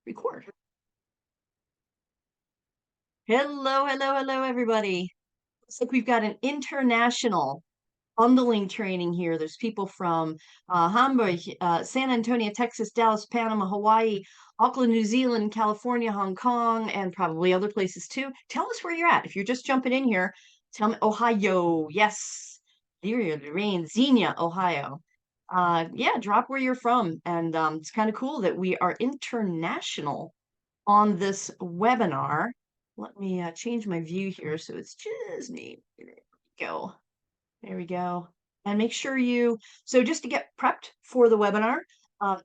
Record. Hello, hello, hello, everybody. Looks like we've got an international bundling training here. There's people from Hamburg, San Antonio, Texas, Dallas, Panama, Hawaii, Auckland, New Zealand, California, Hong Kong, and probably other places too. Tell us where you're at. If you're just jumping in here, tell me Ohio. Yes. Lyria, Lorraine, Xenia, Ohio. Yeah, drop where you're from. And it's kind of cool that we are international on this webinar. Let me change my view here so it's just me. There we go. There we go. And make sure so just to get prepped for the webinar,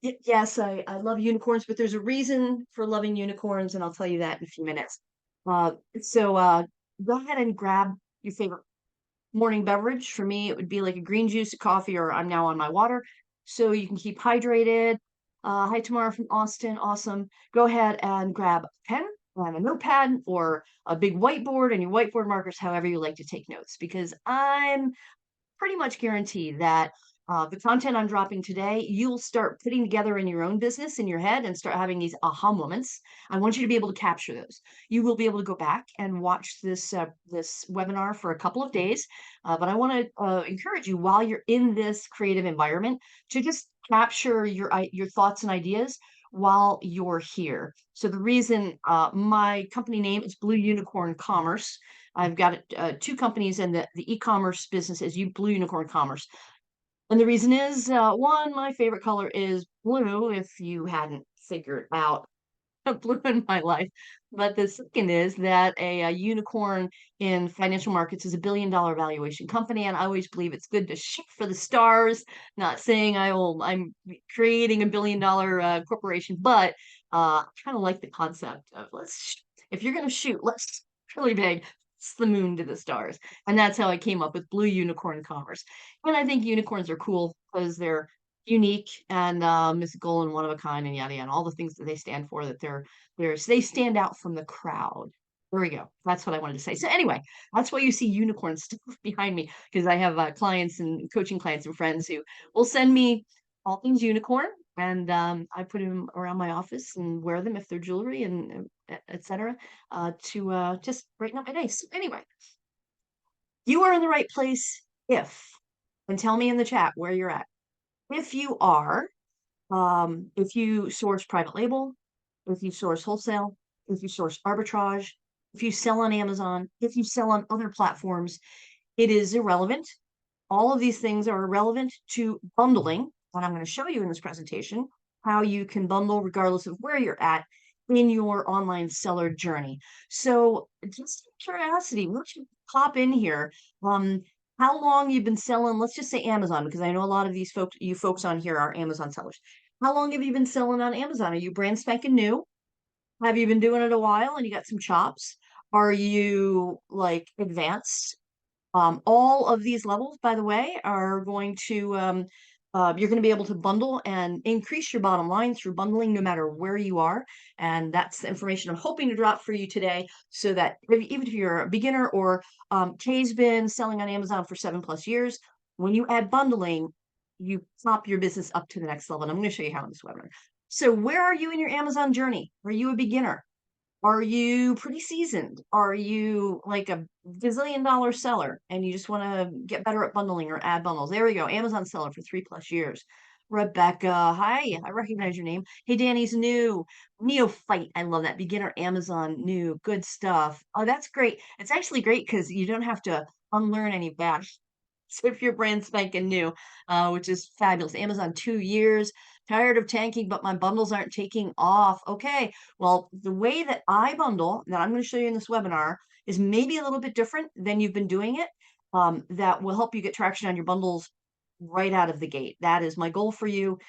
yes, I love unicorns, but there's a reason for loving unicorns, and I'll tell you that in a few minutes. Go ahead and grab your favorite morning beverage. For me, it would be like a green juice, a coffee, or I'm now on my water. So you can keep hydrated. Hi, Tamara from Austin. Awesome. Go ahead and grab a pen and a notepad or a big whiteboard and your whiteboard markers, however you like to take notes, because I'm pretty much guarantee that the content I'm dropping today, you'll start putting together in your own business in your head and start having these aha moments. I want you to be able to capture those. You will be able to go back and watch this webinar for a couple of days, but I want to encourage you while you're in this creative environment to just capture your thoughts and ideas while you're here. So the reason my company name is Blue Unicorn Commerce. I've got two companies, and the e-commerce business is Blue Unicorn Commerce. And the reason is, one, my favorite color is blue, if you hadn't figured out blue in my life. But the second is that a unicorn in financial markets is $1 billion valuation company, and I always believe it's good to shoot for the stars. Not saying I'm creating $1 billion corporation, but I kind of like the concept of if you're going to shoot, let's really big. It's the moon to the stars. And that's how I came up with Blue Unicorn Commerce. And I think unicorns are cool because they're unique and mythical and one of a kind and yada yada, all the things that they stand for, that they stand out from the crowd. There we go. That's what I wanted to say. So anyway, that's why you see unicorn stuff behind me, because I have clients and coaching clients and friends who will send me all things unicorn, and I put them around my office and wear them if they're jewelry and etc. To just brighten up my day. So anyway, you are in the right place and tell me in the chat where you're at. If you are, if you source private label, if you source wholesale, if you source arbitrage, if you sell on Amazon, if you sell on other platforms, it is irrelevant. All of these things are irrelevant to bundling. And I'm going to show you in this presentation how you can bundle regardless of where you're at in your online seller journey. So just curiosity, why don't you pop in here? How long you've been selling, let's just say Amazon, because I know a lot of you folks on here are Amazon sellers. How long have you been selling on Amazon? Are you brand spanking new? Have you been doing it a while and you got some chops? Are you like advanced? All of these levels, by the way, are going to you're going to be able to bundle and increase your bottom line through bundling no matter where you are. And that's the information I'm hoping to drop for you today, so that even if you're a beginner or Kay's been selling on Amazon for 7+ years, when you add bundling, you pop your business up to the next level. And I'm going to show you how in this webinar. So where are you in your Amazon journey? Are you a beginner? Are you pretty seasoned? Are you like a gazillion-dollar seller and you just want to get better at bundling or add bundles? There we go. Amazon seller for 3+ years. Rebecca, hi. I recognize your name. Hey, Danny's new. Neophyte. I love that. Beginner Amazon new. Good stuff. Oh, that's great. It's actually great because you don't have to unlearn any bad. So if you're brand spanking new, which is fabulous. Amazon 2 years. Tired of tanking, but my bundles aren't taking off. Okay, well, the way that I bundle that I'm going to show you in this webinar is maybe a little bit different than you've been doing it. That will help you get traction on your bundles right out of the gate. That is my goal for you.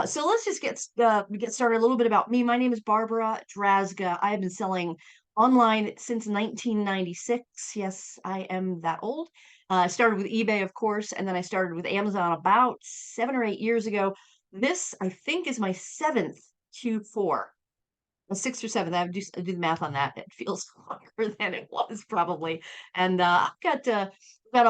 So let's just get started. A little bit about me. My name is Barbara Drazga. I have been selling online since 1996. Yes, I am that old. I started with eBay, of course, and then I started with Amazon about 7 or 8 years ago. This, I think, is my seventh Q4, a sixth or seventh. I do the math on that. It feels longer than it was probably. And I've got a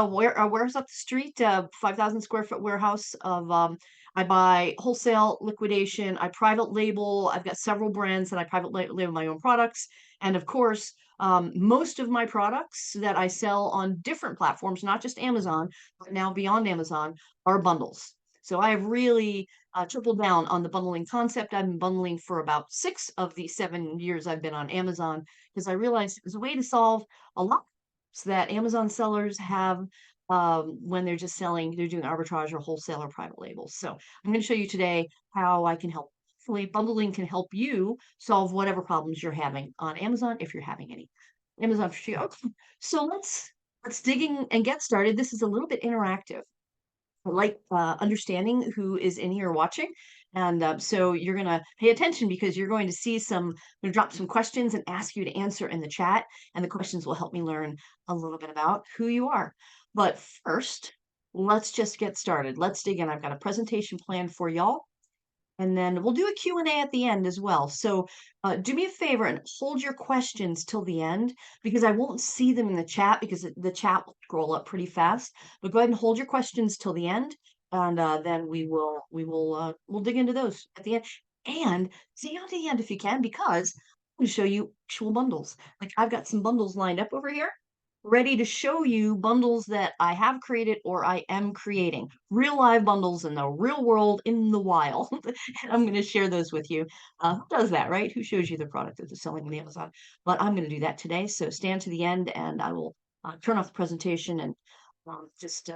warehouse up the street, 5,000 square foot warehouse of I buy wholesale, liquidation, I private label. I've got several brands that I private label my own products. And of course, most of my products that I sell on different platforms, not just Amazon, but now beyond Amazon, are bundles. So I have really tripled down on the bundling concept. I've been bundling for about 6 of the 7 years I've been on Amazon because I realized it was a way to solve a lot that Amazon sellers have when they're just selling, they're doing arbitrage or wholesale or private labels. So I'm going to show you today how I can help. Hopefully, bundling can help you solve whatever problems you're having on Amazon if you're having any. Amazon for you. Okay. So let's dig in and get started. This is a little bit interactive. I like understanding who is in here watching. And so you're going to pay attention because you're going to see I'm going to drop some questions and ask you to answer in the chat. And the questions will help me learn a little bit about who you are. But first, let's just get started. Let's dig in. I've got a presentation planned for y'all. And then we'll do a Q&A at the end as well. So do me a favor and hold your questions till the end because I won't see them in the chat because the chat will scroll up pretty fast. But go ahead and hold your questions till the end, and then we'll dig into those at the end. And stay on to the end if you can because I'm going to show you actual bundles. Like I've got some bundles lined up over here ready to show you bundles that I have created or I am creating. Real live bundles in the real world, in the wild. And I'm going to share those with you. Who does that, right? Who shows you the product that they're selling on Amazon? But I'm going to do that today. So stand to the end and I will turn off the presentation and just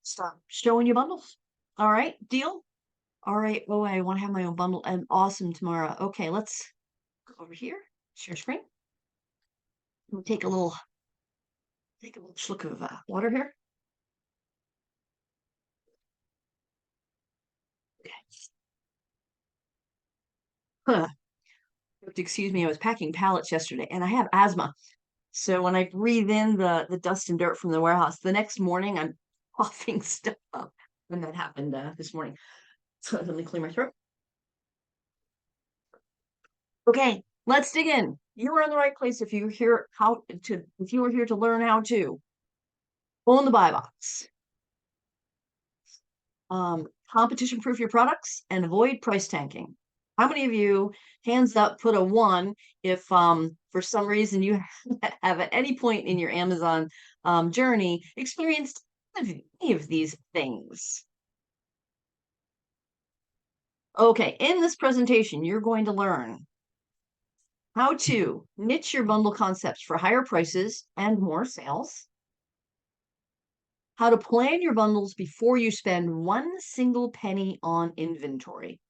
start showing you bundles. All right, deal? All right. Oh, I want to have my own bundle and awesome tomorrow. Okay, let's go over here, share screen. We'll take a little slug of water here. Okay. Huh. Excuse me, I was packing pallets yesterday and I have asthma. So when I breathe in the dust and dirt from the warehouse, the next morning I'm coughing stuff up. And that happened this morning. So let me clear my throat. Okay, let's dig in. You are in the right place if you're here if you are here to learn how to own the buy box. Competition proof your products and avoid price tanking. How many of you, hands up, put a 1 if for some reason you have at any point in your Amazon journey experienced any of these things? Okay, in this presentation, you're going to learn how to niche your bundle concepts for higher prices and more sales, how to plan your bundles before you spend one single penny on inventory.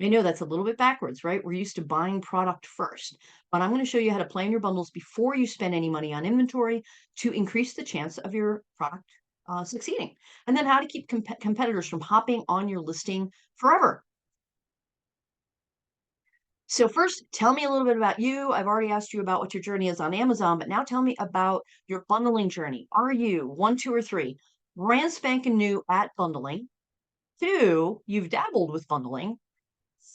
I know that's a little bit backwards, right? We're used to buying product first, but I'm going to show you how to plan your bundles before you spend any money on inventory to increase the chance of your product succeeding. And then how to keep competitors from hopping on your listing forever. So first, tell me a little bit about you. I've already asked you about what your journey is on Amazon, but now tell me about your bundling journey. Are you 1, 2, or 3 brand spanking new at bundling? 2, you've dabbled with bundling.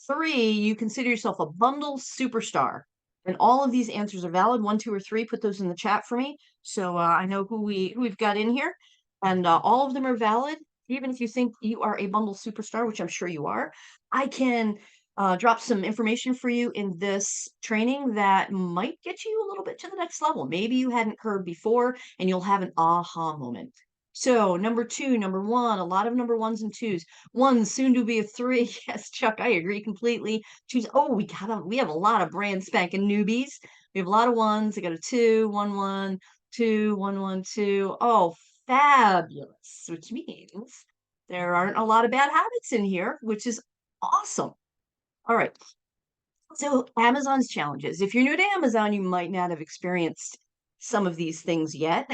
3, you consider yourself a bundle superstar. And all of these answers are valid. 1, 2, or 3, put those in the chat for me. So I know who we've got in here. And all of them are valid. Even if you think you are a bundle superstar, which I'm sure you are, I can drop some information for you in this training that might get you a little bit to the next level. Maybe you hadn't heard before and you'll have an aha moment. So number 2, number 1, a lot of number 1s and 2s. 1 soon to be a 3. Yes, Chuck, I agree completely. 2s. Oh, we have a lot of brand spanking newbies. We have a lot of 1s. I got a 2, 1, 1, 2, 1, 1, 2. Oh, fabulous, which means there aren't a lot of bad habits in here, which is awesome. All right. So Amazon's challenges. If you're new to Amazon, you might not have experienced some of these things yet.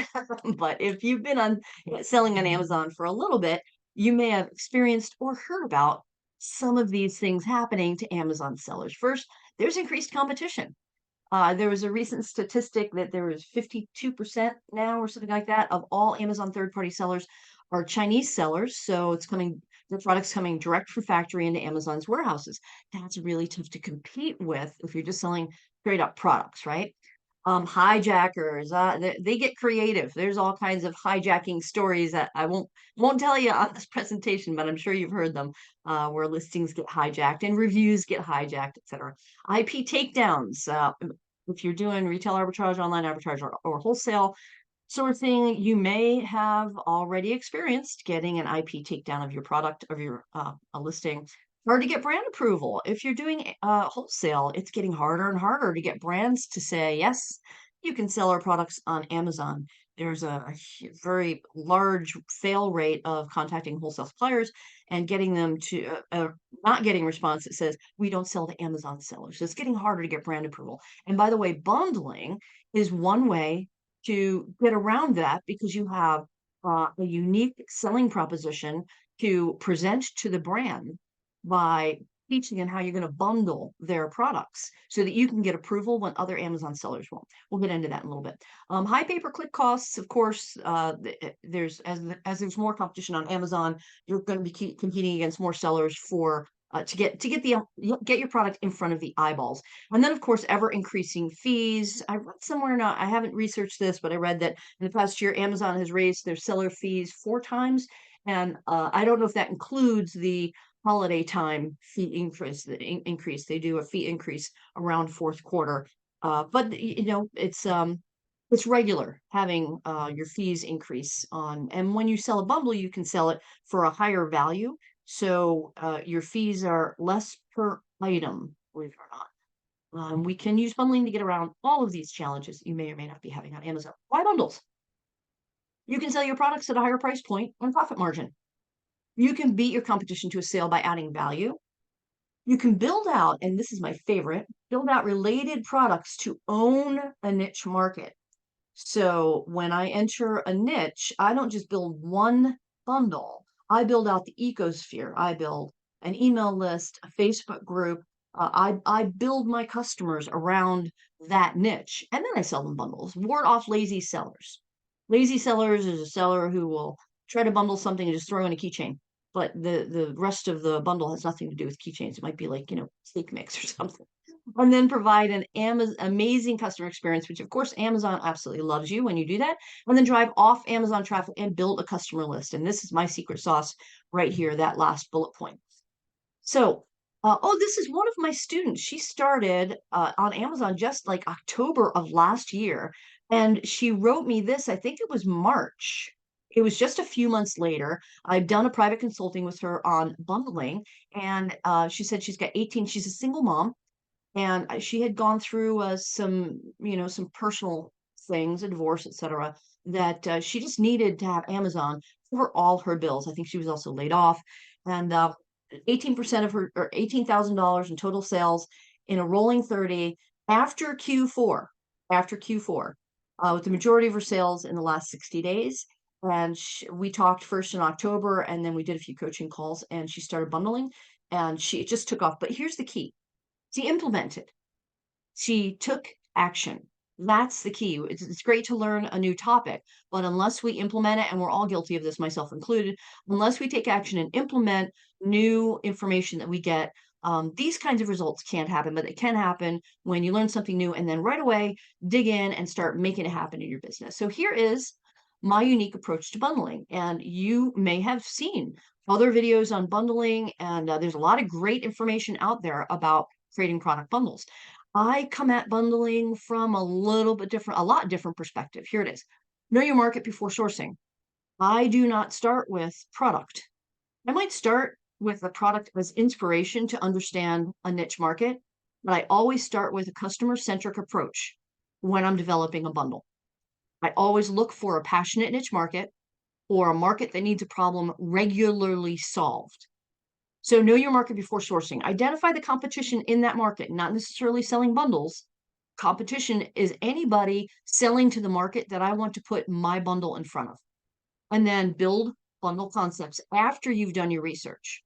But if you've been selling on Amazon for a little bit, you may have experienced or heard about some of these things happening to Amazon sellers. First, there's increased competition. There was a recent statistic that there was 52% now or something like that of all Amazon third-party sellers are Chinese sellers. So the product's coming direct from factory into Amazon's warehouses. That's really tough to compete with if you're just selling straight up products, right? Hijackers, they get creative. There's all kinds of hijacking stories that I won't tell you on this presentation, but I'm sure you've heard them, where listings get hijacked and reviews get hijacked, etc. IP takedowns. If you're doing retail arbitrage, online arbitrage, or wholesale sourcing, you may have already experienced getting an IP takedown of your product, of your a listing. Hard to get brand approval. If you're doing wholesale, it's getting harder and harder to get brands to say, yes, you can sell our products on Amazon. There's a very large fail rate of contacting wholesale suppliers and getting them to not getting response that says, we don't sell to Amazon sellers. So it's getting harder to get brand approval. And by the way, bundling is one way to get around that because you have a unique selling proposition to present to the brand by teaching them how you're going to bundle their products so that you can get approval when other Amazon sellers won't. We'll get into that in a little bit. High pay-per-click costs, of course, there's as there's more competition on Amazon, you're going to be competing against more sellers for to get your product in front of the eyeballs. And then, of course, ever increasing fees. I read somewhere, not I haven't researched this, but I read that in the past year, Amazon has raised their seller fees 4 times. And I don't know if that includes the holiday time fee increase. They do a fee increase around fourth quarter. But it's regular having your fees increase on, and when you sell a bundle, you can sell it for a higher value. So your fees are less per item, believe it or not. We can use bundling to get around all of these challenges you may or may not be having on Amazon. Why bundles? You can sell your products at a higher price point and profit margin. You can beat your competition to a sale by adding value. You can build out, and this is my favorite, build out related products to own a niche market. So when I enter a niche, I don't just build one bundle. I build out the ecosphere. I build an email list, a Facebook group. I build my customers around that niche, and then I sell them bundles. Ward off lazy sellers. Lazy sellers is a seller who will try to bundle something and just throw in a keychain, but the rest of the bundle has nothing to do with keychains. It might be like, steak mix or something. And then provide an amazing customer experience, which of course Amazon absolutely loves you when you do that. And then drive off Amazon traffic and build a customer list. And this is my secret sauce right here, that last bullet point. So, this is one of my students. She started on Amazon just like October of last year. And she wrote me this, I think it was March. It was just a few months later. I've done a private consulting with her on bundling. And she said she's got 18, she's a single mom. And she had gone through some personal things, a divorce, etc., that she just needed to have Amazon for all her bills. I think she was also laid off. And 18% of her, or $18,000 in total sales in a rolling 30 after Q4, with the majority of her sales in the last 60 days. And we talked first in October, and then we did a few coaching calls, and she started bundling, and it just took off. But here's the key. She implemented. She took action. That's the key. It's great to learn a new topic, but unless we implement it, and we're all guilty of this, myself included, unless we take action and implement new information that we get, these kinds of results can't happen, but it can happen when you learn something new and then right away dig in and start making it happen in your business. So here is my unique approach to bundling. And you may have seen other videos on bundling, and there's a lot of great information out there about creating product bundles. I come at bundling from a lot different perspective. Here it is. Know your market before sourcing. I do not start with product. I might start with a product as inspiration to understand a niche market, but I always start with a customer-centric approach when I'm developing a bundle. I always look for a passionate niche market or a market that needs a problem regularly solved. So know your market before sourcing. Identify the competition in that market, not necessarily selling bundles. Competition is anybody selling to the market that I want to put my bundle in front of. And then build bundle concepts after you've done your research.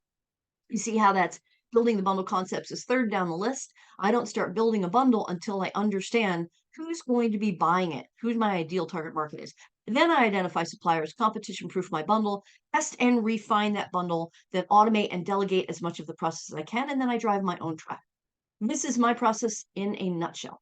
You see how that's building the bundle concepts is third down the list. I don't start building a bundle until I understand who's going to be buying it, who's my ideal target market is. Then I identify suppliers, competition proof my bundle, test and refine that bundle, then automate and delegate as much of the process as I can, and then I drive my own track. This is my process in a nutshell.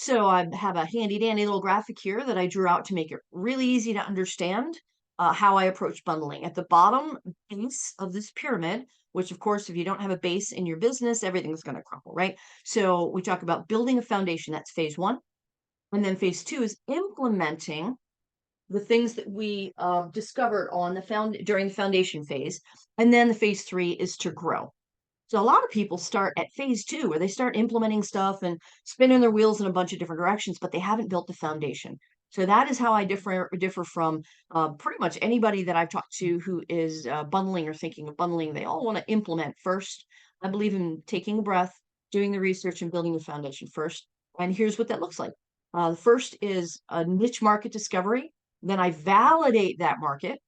So I have a handy dandy little graphic here that I drew out to make it really easy to understand how I approach bundling. At the bottom base of this pyramid, which of course, if you don't have a base in your business, everything's going to crumble, right? So we talk about building a foundation. That's phase one. And then phase two is implementing the things that we discovered on the during the foundation phase. And then the phase three is to grow. So a lot of people start at phase two, where they start implementing stuff and spinning their wheels in a bunch of different directions, but they haven't built the foundation. So that is how I differ from pretty much anybody that I've talked to who is bundling or thinking of bundling. They all want to implement first. I believe in taking a breath, doing the research, and building the foundation first. And here's what that looks like. The first is a niche market discovery. Then I validate that market.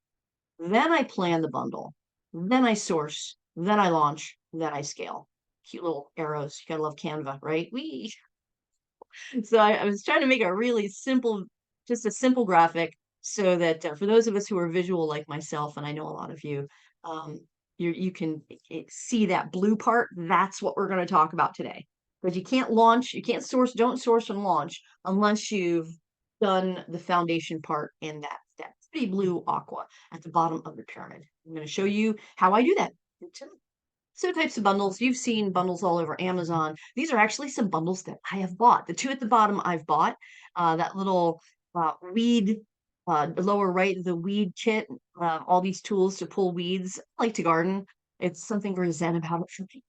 Then I plan the bundle. Then I source. Then I launch. Then I scale. Cute little arrows. You gotta love Canva, right? So I was trying to make a really simple, just a simple graphic so that for those of us who are visual like myself, and I know a lot of you, um, you can see that blue part. That's what we're going to talk about today. Because you can't launch, you can't source, don't source and launch unless you've done the foundation part in that pretty blue aqua at the bottom of the pyramid. I'm going to show you how I do that. So types of bundles, you've seen bundles all over Amazon. These are actually some bundles that I have bought. The two at the bottom I've bought. That little weed, the lower right, the weed kit, all these tools to pull weeds. I like to garden. It's something very zen about it for me.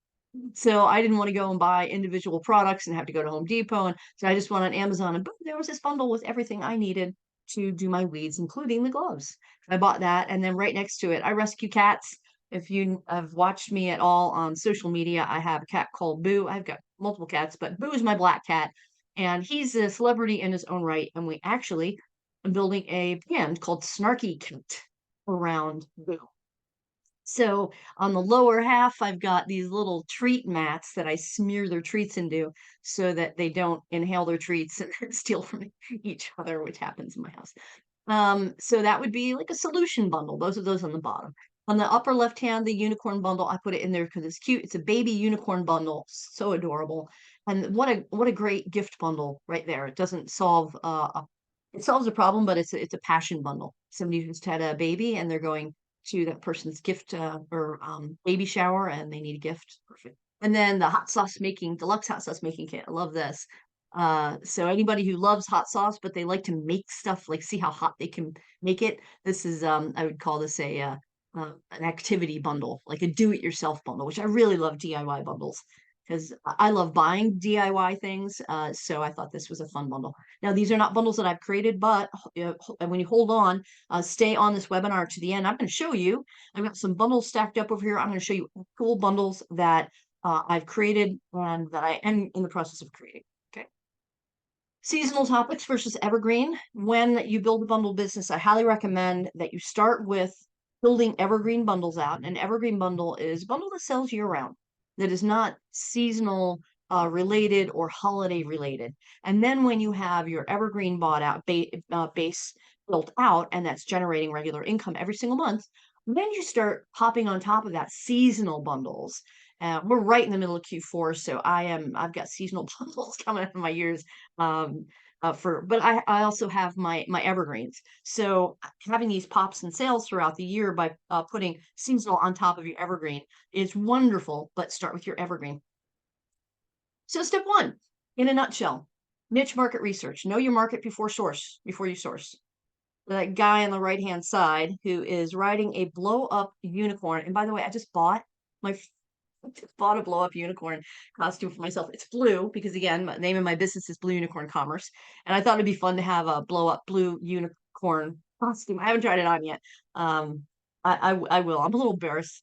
So I didn't want to go and buy individual products and have to go to Home Depot. And so I just went on Amazon and boom, there was this bundle with everything I needed to do my weeds, including the gloves. I bought that. And then right next to it, I rescue cats. If you have watched me at all on social media, I have a cat called Boo. I've got multiple cats, but Boo is my black cat. And he's a celebrity in his own right. And we actually are building a band called Snarky Cat around Boo. So on the lower half, I've got these little treat mats that I smear their treats into so that they don't inhale their treats and steal from each other, which happens in my house. So that would be like a solution bundle. Those are those on the bottom. On the upper left hand, the unicorn bundle, I put it in there because it's cute. It's a baby unicorn bundle, so adorable. And what a great gift bundle right there. It doesn't solve it solves a problem, but it's a passion bundle. Somebody who's had a baby and they're going to that person's gift or baby shower and they need a gift. Perfect. And then the hot sauce making, deluxe hot sauce making kit. I love this. So anybody who loves hot sauce, but they like to make stuff, like see how hot they can make it. This is, I would call this an activity bundle, like a do-it-yourself bundle, which I really love DIY bundles because I love buying DIY things. So I thought this was a fun bundle. Now, these are not bundles that I've created, but when you hold on, stay on this webinar to the end. I'm going to show you. I've got some bundles stacked up over here. I'm going to show you cool bundles that I've created and that I am in the process of creating. Okay. Seasonal topics versus evergreen. When you build a bundle business, I highly recommend that you start with building evergreen bundles out. An evergreen bundle is a bundle that sells year round, that is not seasonal related or holiday related. And then when you have your evergreen bought out base built out, and that's generating regular income every single month, then you start popping on top of that seasonal bundles. We're right in the middle of Q4, so I've got seasonal bundles coming up in my ears. But I also have my evergreens. So having these pops and sales throughout the year by putting seasonal on top of your evergreen is wonderful, but start with your evergreen. So step one, in a nutshell, niche market research. Know your market before you source. That guy on the right-hand side who is riding a blow-up unicorn. And by the way, I just bought a blow-up unicorn costume for myself. It's blue because again, the name of my business is Blue Unicorn Commerce. And I thought it'd be fun to have a blow-up blue unicorn costume. I haven't tried it on yet. I will. I'm a little embarrassed.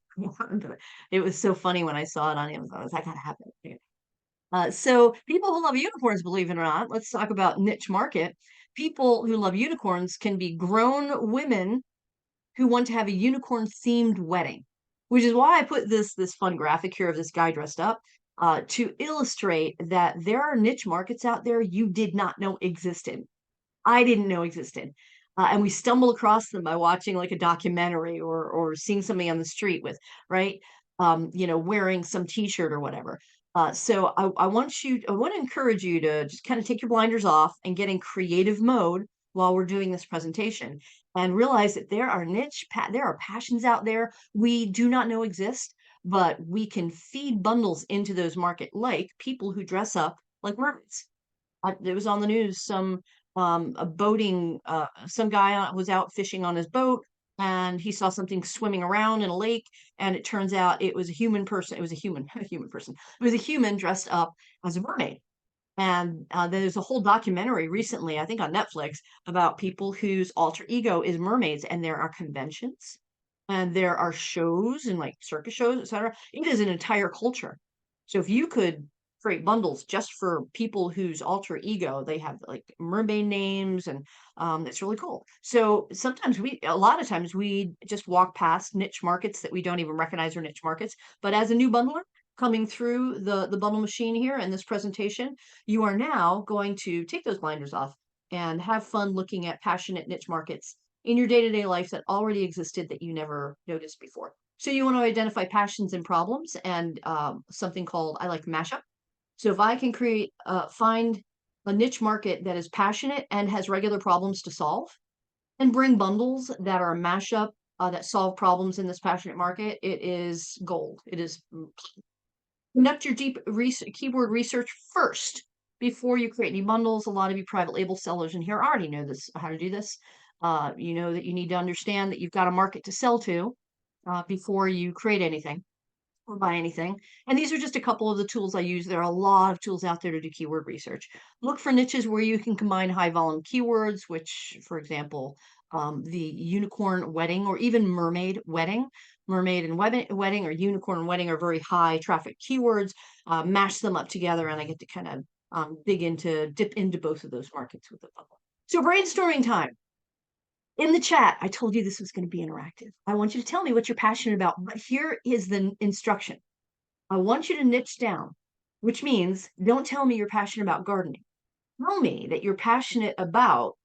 It was so funny when I saw it on Amazon. I was like, I gotta have it. So people who love unicorns, believe it or not, let's talk about niche market. People who love unicorns can be grown women who want to have a unicorn themed wedding, which is why I put this fun graphic here of this guy dressed up to illustrate that there are niche markets out there you did not know existed. I didn't know existed. And we stumble across them by watching like a documentary or seeing somebody on the street with, right? Wearing some t-shirt or whatever. So I want I want to encourage you to just kind of take your blinders off and get in creative mode while we're doing this presentation and realize that there are there are passions out there we do not know exist, but we can feed bundles into those market like people who dress up like mermaids. It was on the news. A boating some guy was out fishing on his boat and he saw something swimming around in a lake, and it turns out it was a human person. It was a human a human person. It was a human dressed up as a mermaid. And there's a whole documentary recently, I think on Netflix, about people whose alter ego is mermaids, and there are conventions and there are shows and like circus shows, etc. It is an entire culture. So if you could create bundles just for people whose alter ego, they have like mermaid names, and it's really cool. So sometimes a lot of times we just walk past niche markets that we don't even recognize are niche markets. But as a new bundler coming through the bundle machine here in this presentation, you are now going to take those blinders off and have fun looking at passionate niche markets in your day-to-day life that already existed that you never noticed before. So you want to identify passions and problems, and something called, I like mashup. So if I can find a niche market that is passionate and has regular problems to solve, and bring bundles that are a mashup that solve problems in this passionate market, it is gold. It is conduct your keyword research first before you create any bundles. A lot of you private label sellers in here already know this, how to do this. You know that you need to understand that you've got a market to sell to before you create anything or buy anything. And these are just a couple of the tools I use. There are a lot of tools out there to do keyword research. Look for niches where you can combine high volume keywords, which, for example, the unicorn wedding or even mermaid wedding. Mermaid and wedding or unicorn and wedding are very high traffic keywords. Mash them up together, and I get to kind of dip into both of those markets with a bubble. So brainstorming time. In the chat, I told you this was going to be interactive. I want you to tell me what you're passionate about, but here is the instruction. I want you to niche down, which means don't tell me you're passionate about gardening. Tell me that you're passionate about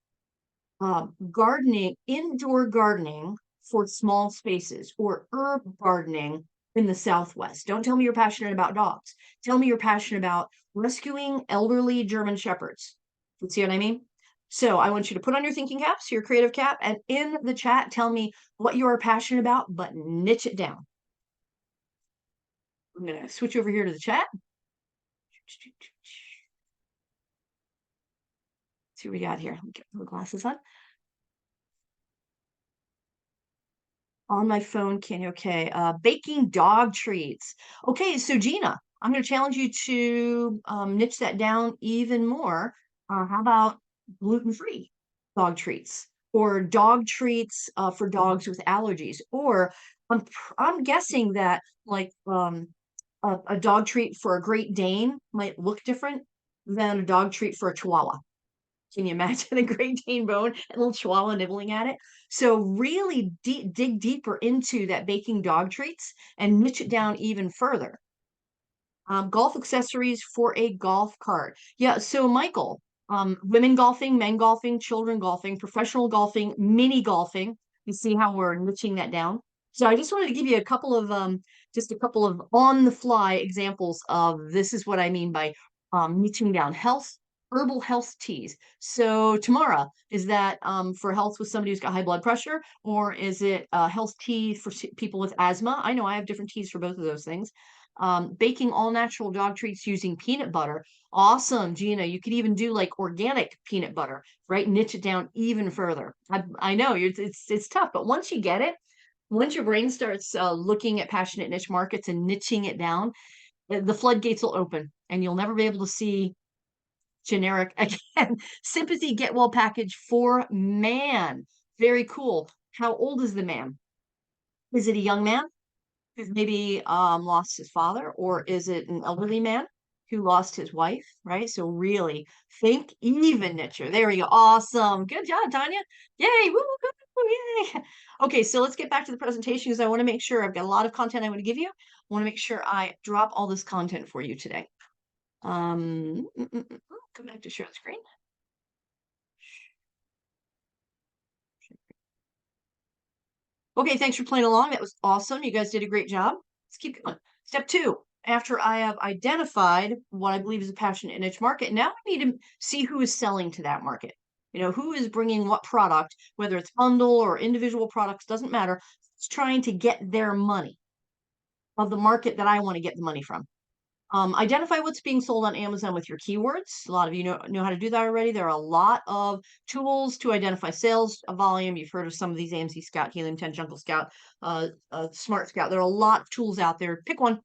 gardening, indoor gardening for small spaces, or herb gardening in the Southwest. Don't tell me you're passionate about dogs. Tell me you're passionate about rescuing elderly German Shepherds. You see what I mean? So I want you to put on your thinking caps, your creative cap, and in the chat, tell me what you are passionate about, but niche it down. I'm going to switch over here to the chat. See what we got here. Let me get the glasses on. On my phone, can you? Okay. Baking dog treats. Okay, so Gina, I'm going to challenge you to niche that down even more. How about gluten-free dog treats or dog treats for dogs with allergies? Or I'm guessing that like a dog treat for a Great Dane might look different than a dog treat for a Chihuahua. Can you imagine a Great Dane bone and a little Chihuahua nibbling at it? So really dig deeper into that baking dog treats and niche it down even further. Golf accessories for a golf cart. Yeah, so Michael, women golfing, men golfing, children golfing, professional golfing, mini golfing. You see how we're niching that down? So I just wanted to give you just a couple of on the fly examples of this is what I mean by niching down. Herbal health teas. So Tamara, is that for health with somebody who's got high blood pressure, or is it health tea for people with asthma? I know I have different teas for both of those things. Baking all natural dog treats using peanut butter. Awesome, Gina. You could even do like organic peanut butter, right? Niche it down even further. I know it's tough, but once you get it, once your brain starts looking at passionate niche markets and niching it down, the floodgates will open, and you'll never be able to see generic again. Sympathy get well package for man. Very cool. How old is the man? Is it a young man who's maybe lost his father, or is it an elderly man who lost his wife? Right. So really think even nicher. There we go. Awesome. Good job, Tanya. Yay. Woo, woo, woo, yay. Okay, so let's get back to the presentation because I want to make sure I've got a lot of content I want to give you. I want to make sure I drop all this content for you today. Come back to share the screen. Okay, thanks for playing along. That was awesome. You guys did a great job. Let's keep going. Step 2, after I have identified what I believe is a passionate and niche market, now I need to see who is selling to that market. Who is bringing what product, whether it's bundle or individual products, doesn't matter. It's trying to get their money of the market that I want to get the money from. Identify what's being sold on Amazon with your keywords. A lot of you know how to do that already. There are a lot of tools to identify sales volume. You've heard of some of these: AMC Scout, Helium 10, Jungle Scout, Smart Scout. There are a lot of tools out there. Pick one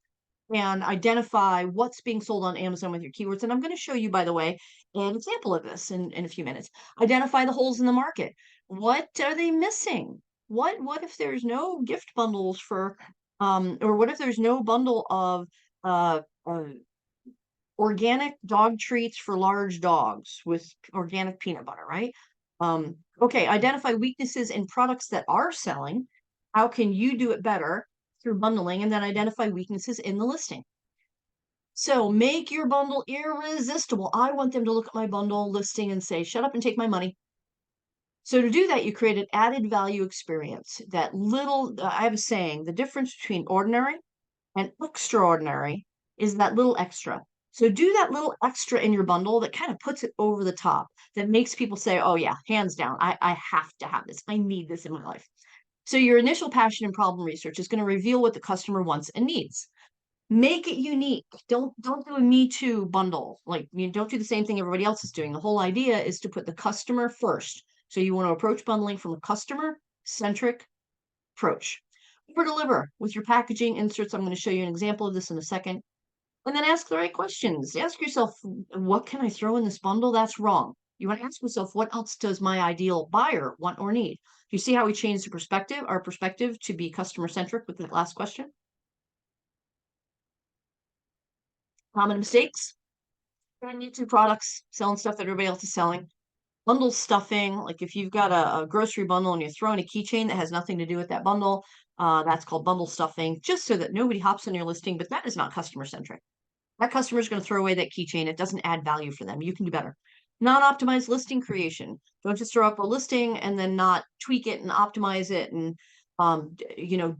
and identify what's being sold on Amazon with your keywords. And I'm going to show you, by the way, an example of this in a few minutes. Identify the holes in the market. What are they missing? What if there's no gift bundles for, or what if there's no bundle of uh, uh, organic dog treats for large dogs with organic peanut butter, right? Okay, identify weaknesses in products that are selling. How can you do it better through bundling? And then identify weaknesses in the listing. So make your bundle irresistible. I want them to look at my bundle listing and say, shut up and take my money. So to do that, you create an added value experience. That little, I have a saying, the difference between ordinary and extraordinary is that little extra. So do that little extra in your bundle that kind of puts it over the top, that makes people say, oh yeah, hands down, I have to have this. I need this in my life. So your initial passion and problem research is going to reveal what the customer wants and needs. Make it unique. Don't do a me too bundle. Like, you don't do the same thing everybody else is doing. The whole idea is to put the customer first. So you want to approach bundling from a customer centric approach. Over deliver with your packaging inserts. I'm going to show you an example of this in a second. And then ask the right questions. Ask yourself, what can I throw in this bundle? That's wrong. You want to ask yourself, what else does my ideal buyer want or need? Do you see how we changed the perspective, our perspective, to be customer centric with that last question? Common mistakes. Brand new products, selling stuff that everybody else is selling. Bundle stuffing, like if you've got a grocery bundle and you're throwing a keychain that has nothing to do with that bundle, that's called bundle stuffing, just so that nobody hops on your listing, but that is not customer centric. That customer is going to throw away that keychain. It doesn't add value for them. You can do better. Non-optimized listing creation. Don't just throw up a listing and then not tweak it and optimize it and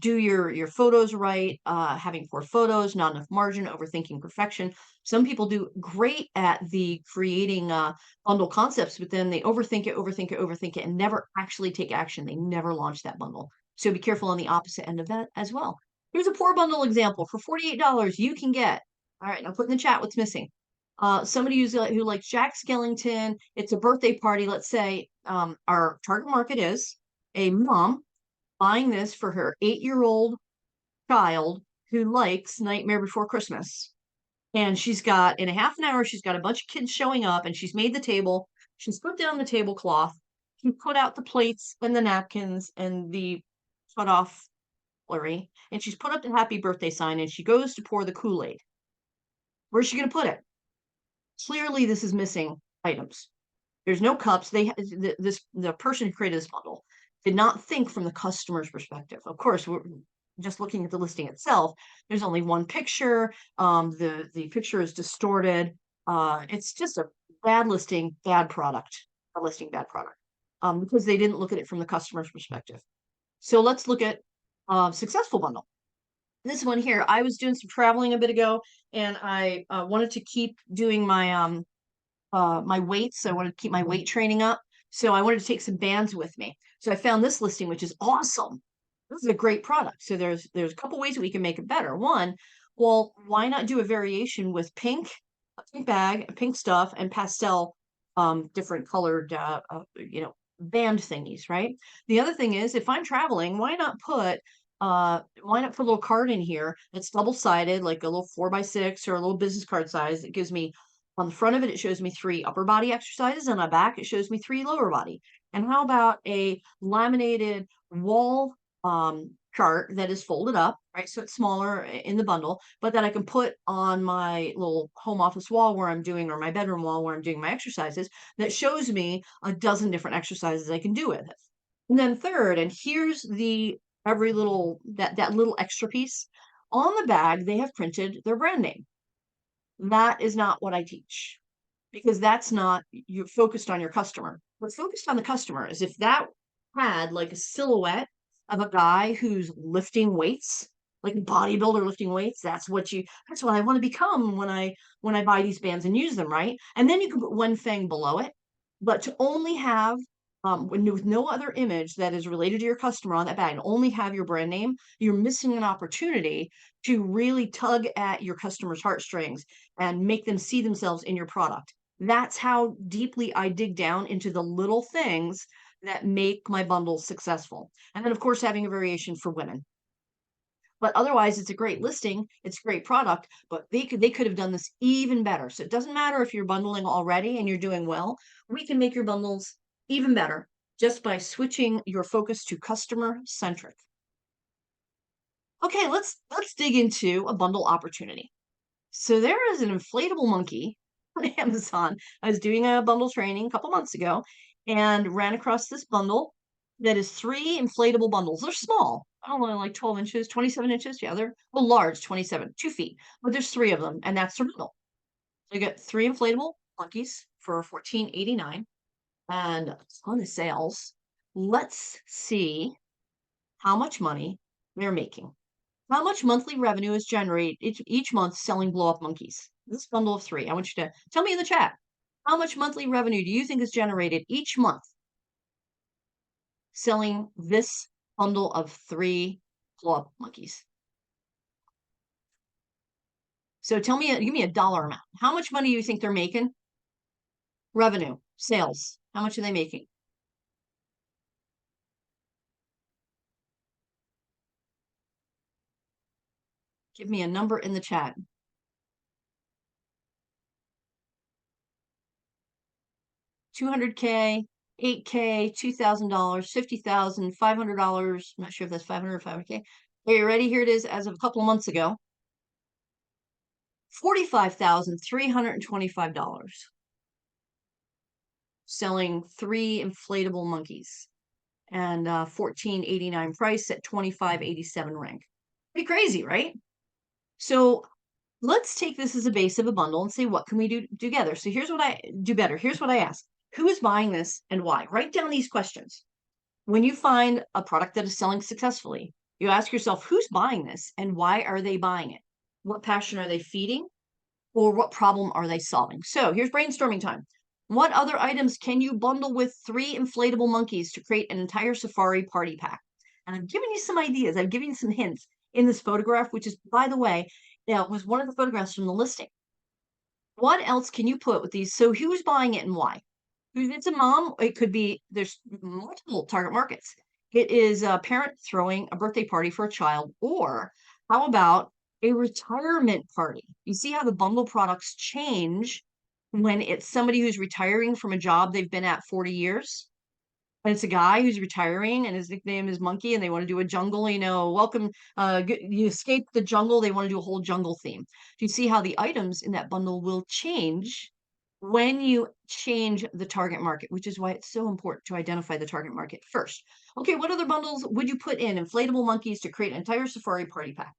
do your photos right, having poor photos, not enough margin, overthinking perfection. Some people do great at the creating bundle concepts, but then they overthink it, and never actually take action. They never launch that bundle. So be careful on the opposite end of that as well. Here's a poor bundle example. For $48, you can get, all right, now put in the chat what's missing. Somebody who likes Jack Skellington, it's a birthday party. Let's say our target market is a mom buying this for her 8-year-old child who likes Nightmare Before Christmas. And she's got, in a half an hour, she's got a bunch of kids showing up and she's made the table. She's put down the tablecloth. She put out the plates and the napkins and the cut off cutlery. And she's put up the happy birthday sign and she goes to pour the Kool-Aid. Where's she going to put it? Clearly, this is missing items. There's no cups. The person who created this bundle did not think from the customer's perspective. Of course, we're just looking at the listing itself. There's only one picture. The picture is distorted. It's just a bad listing, bad product. A listing, bad product. Because they didn't look at it from the customer's perspective. So let's look at successful bundle. This one here, I was doing some traveling a bit ago, and I wanted to keep doing my my weights. I wanted to keep my weight training up. So I wanted to take some bands with me. So I found this listing, which is awesome. This is a great product. So there's a couple ways that we can make it better. One, well, why not do a variation with pink, a pink bag, pink stuff, and pastel, different colored, band thingies, right? The other thing is, if I'm traveling, why not put a little card in here that's double-sided, like a little 4x6 or a little business card size that gives me, on the front of it, it shows me 3 upper body exercises, and on the back, it shows me 3 lower body. And how about a laminated wall chart that is folded up, right? So it's smaller in the bundle, but that I can put on my little home office wall where I'm doing, or my bedroom wall where I'm doing my exercises, that shows me a dozen different exercises I can do with it. And then third, and here's every little, that little extra piece on the bag, they have printed their brand name. That is not what I teach, because that's not, you're focused on your customer. What's focused on the customer is, if that had like a silhouette of a guy who's lifting weights, like a bodybuilder lifting weights. That's what I want to become when I buy these bands and use them, right? And then you can put one thing below it, but to only have with no other image that is related to your customer on that bag, and only have your brand name, you're missing an opportunity to really tug at your customer's heartstrings and make them see themselves in your product. That's how deeply I dig down into the little things that make my bundles successful. And then, of course, having a variation for women. But otherwise, it's a great listing, it's a great product, but they could have done this even better. So it doesn't matter if you're bundling already and you're doing well. We can make your bundles even better just by switching your focus to customer centric. Okay, let's dig into a bundle opportunity. So there is an inflatable monkey on Amazon. I was doing a bundle training a couple months ago and ran across this bundle that is three inflatable bundles. They're small. I don't know, like 12 inches, 27 inches. Yeah, they're well, large, 27, 2 feet. But there's three of them, and that's the bundle. So you get three inflatable monkeys for $14.89 and a ton of sales. Let's see how much money they're making. How much monthly revenue is generated each month selling blow up monkeys? This bundle of three. I want you to tell me in the chat. How much monthly revenue do you think is generated each month selling this bundle of three blow up monkeys? So give me a dollar amount. How much money do you think they're making? Revenue, sales. How much are they making? Give me a number in the chat. 200K, 8K, $2,000, $50,000, $500. I'm not sure if that's 500 or 500K. Are you ready? Here it is as of a couple of months ago. $45,325 selling three inflatable monkeys and $14.89 price at $25.87 rank. Pretty crazy, right? So let's take this as a base of a bundle and say, what can we do together? So here's what I do better. Here's what I ask. Who is buying this and why? Write down these questions. When you find a product that is selling successfully, you ask yourself, who's buying this and why are they buying it? What passion are they feeding? Or what problem are they solving? So here's brainstorming time. What other items can you bundle with three inflatable monkeys to create an entire safari party pack? And I'm giving you some ideas. I'm giving you some hints in this photograph, which is, by the way, was one of the photographs from the listing. What else can you put with these? So who's buying it and why? If it's a mom, it could be, there's multiple target markets. It is a parent throwing a birthday party for a child, or how about a retirement party? You see how the bundle products change when it's somebody who's retiring from a job they've been at 40 years. And it's a guy who's retiring and his nickname is Monkey and they want to do a jungle, welcome, you escape the jungle. They want to do a whole jungle theme. Do you see how the items in that bundle will change when you change the target market, which is why it's so important to identify the target market first. Okay, what other bundles would you put in inflatable monkeys to create an entire safari party pack?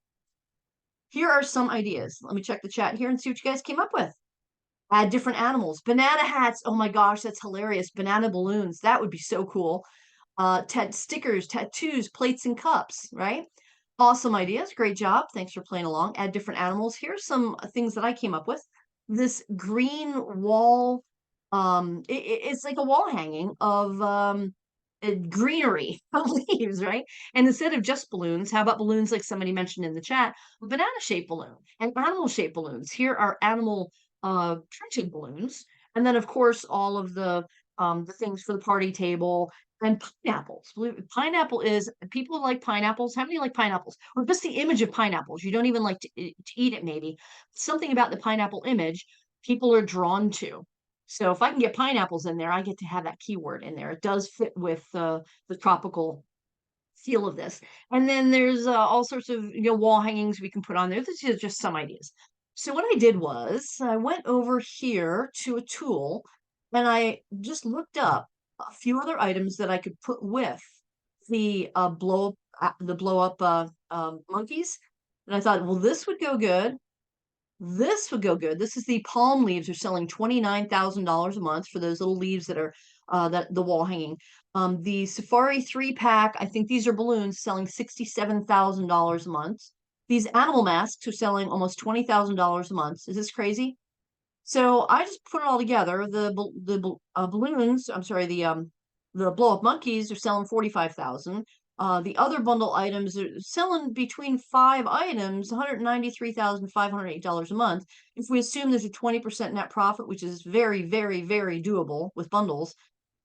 Here are some ideas. Let me check the chat here and see what you guys came up with. Add different animals. Banana hats. Oh my gosh, that's hilarious. Banana balloons. That would be so cool. Stickers, tattoos, plates, and cups, right? Awesome ideas. Great job. Thanks for playing along. Add different animals. Here's some things that I came up with. This green wall, it's like a wall hanging of greenery of leaves, right? And instead of just balloons, how about balloons like somebody mentioned in the chat? A banana-shaped balloon and animal-shaped balloons. Here are animal printed balloons. And then, of course, all of the things for the party table and pineapples. Pineapple is, people like pineapples. How many like pineapples? Or just the image of pineapples. You don't even like to eat it, maybe. Something about the pineapple image people are drawn to. So if I can get pineapples in there, I get to have that keyword in there. It does fit with the tropical feel of this. And then there's all sorts of wall hangings we can put on there. This is just some ideas. So what I did was I went over here to a tool and I just looked up a few other items that I could put with the blow up monkeys. And I thought, well, this would go good. This would go good. This is the palm leaves are selling $29,000 a month for those little leaves that are the wall hanging. The Safari 3-pack, I think these are balloons selling $67,000 a month. These animal masks are selling almost $20,000 a month. Is this crazy? So I just put it all together. Balloons, I'm sorry, the blow up monkeys are selling 45,000. The other bundle items are selling between 5 items, $193,508 a month. If we assume there's a 20% net profit, which is very, very, very doable with bundles,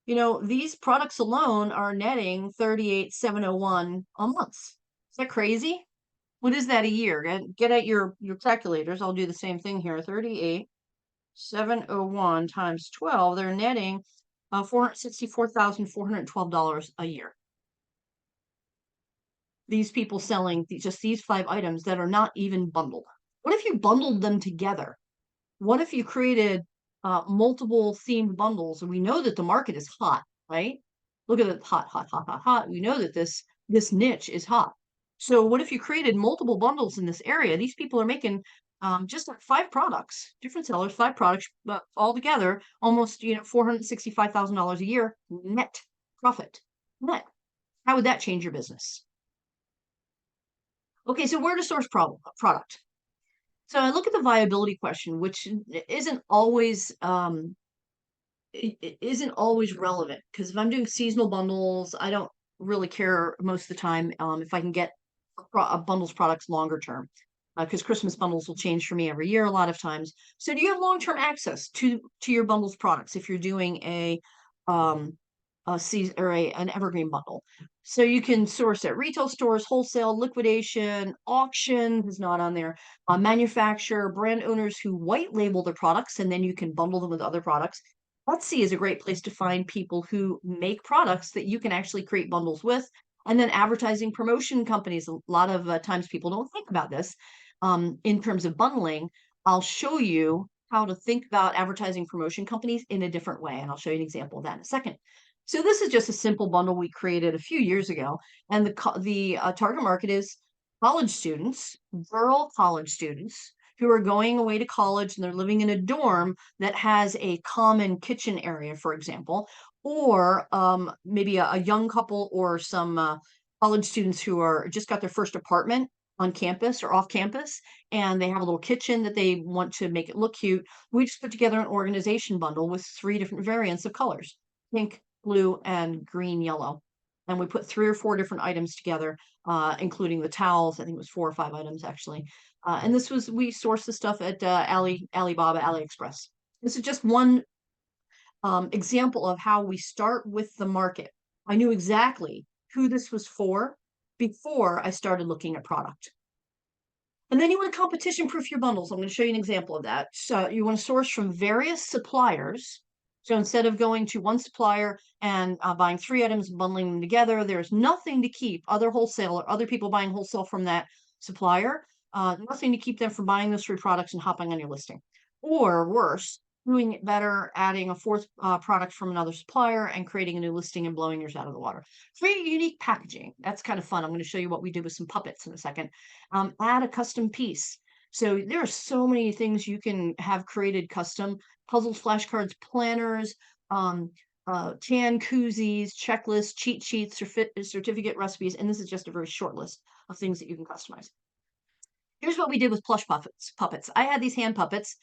these products alone are netting 38,701 a month. Is that crazy? What is that a year? Get at your calculators. I'll do the same thing here. 38,701 times 12, they're netting $464,412 a year. These people selling just these 5 items that are not even bundled. What if you bundled them together? What if you created multiple themed bundles? And we know that the market is hot, right? Look at it, hot, hot, hot, hot, hot. We know that this niche is hot. So what if you created multiple bundles in this area? These people are making just like 5 products, different sellers, 5 products, but all together, almost $465,000 a year net profit. Net. How would that change your business? Okay, so where to source product? So I look at the viability question, which isn't always it isn't always relevant, because if I'm doing seasonal bundles, I don't really care most of the time if I can get bundles products longer term, because Christmas bundles will change for me every year a lot of times. So do you have long-term access to your bundles products if you're doing um, a season or an evergreen bundle? So you can source at retail stores, wholesale, liquidation, auction is not on there, manufacturer, brand owners who white label their products, and then you can bundle them with other products. Etsy is a great place to find people who make products that you can actually create bundles with. And then advertising promotion companies, a lot of times people don't think about this in terms of bundling. I'll show you how to think about advertising promotion companies in a different way. And I'll show you an example of that in a second. So this is just a simple bundle we created a few years ago. And the target market is college students, rural college students who are going away to college and they're living in a dorm that has a common kitchen area, for example, or maybe a young couple or some college students who are just got their first apartment on campus or off campus, and they have a little kitchen that they want to make it look cute. We just put together an organization bundle with 3 different variants of colors: pink, blue, and green, yellow. And we put 3 or 4 different items together, including the towels. I think it was 4 or 5 items actually. And we sourced the stuff at Alibaba, AliExpress. This is just one example of how we start with the market. I knew exactly who this was for before I started looking at product. And then you want to competition proof your bundles. I'm going to show you an example of that. So you want to source from various suppliers. So instead of going to one supplier and buying 3 items and bundling them together, there's nothing to keep other people buying wholesale from that supplier, nothing to keep them from buying those 3 products and hopping on your listing. Or worse, doing it better, adding a 4th product from another supplier and creating a new listing and blowing yours out of the water. 3 unique packaging. That's kind of fun. I'm going to show you what we did with some puppets in a second. Add a custom piece. So there are so many things you can have created custom: puzzles, flashcards, planners, can koozies, checklists, cheat sheets, certificate recipes. And this is just a very short list of things that you can customize. Here's what we did with plush puppets. I had these hand puppets.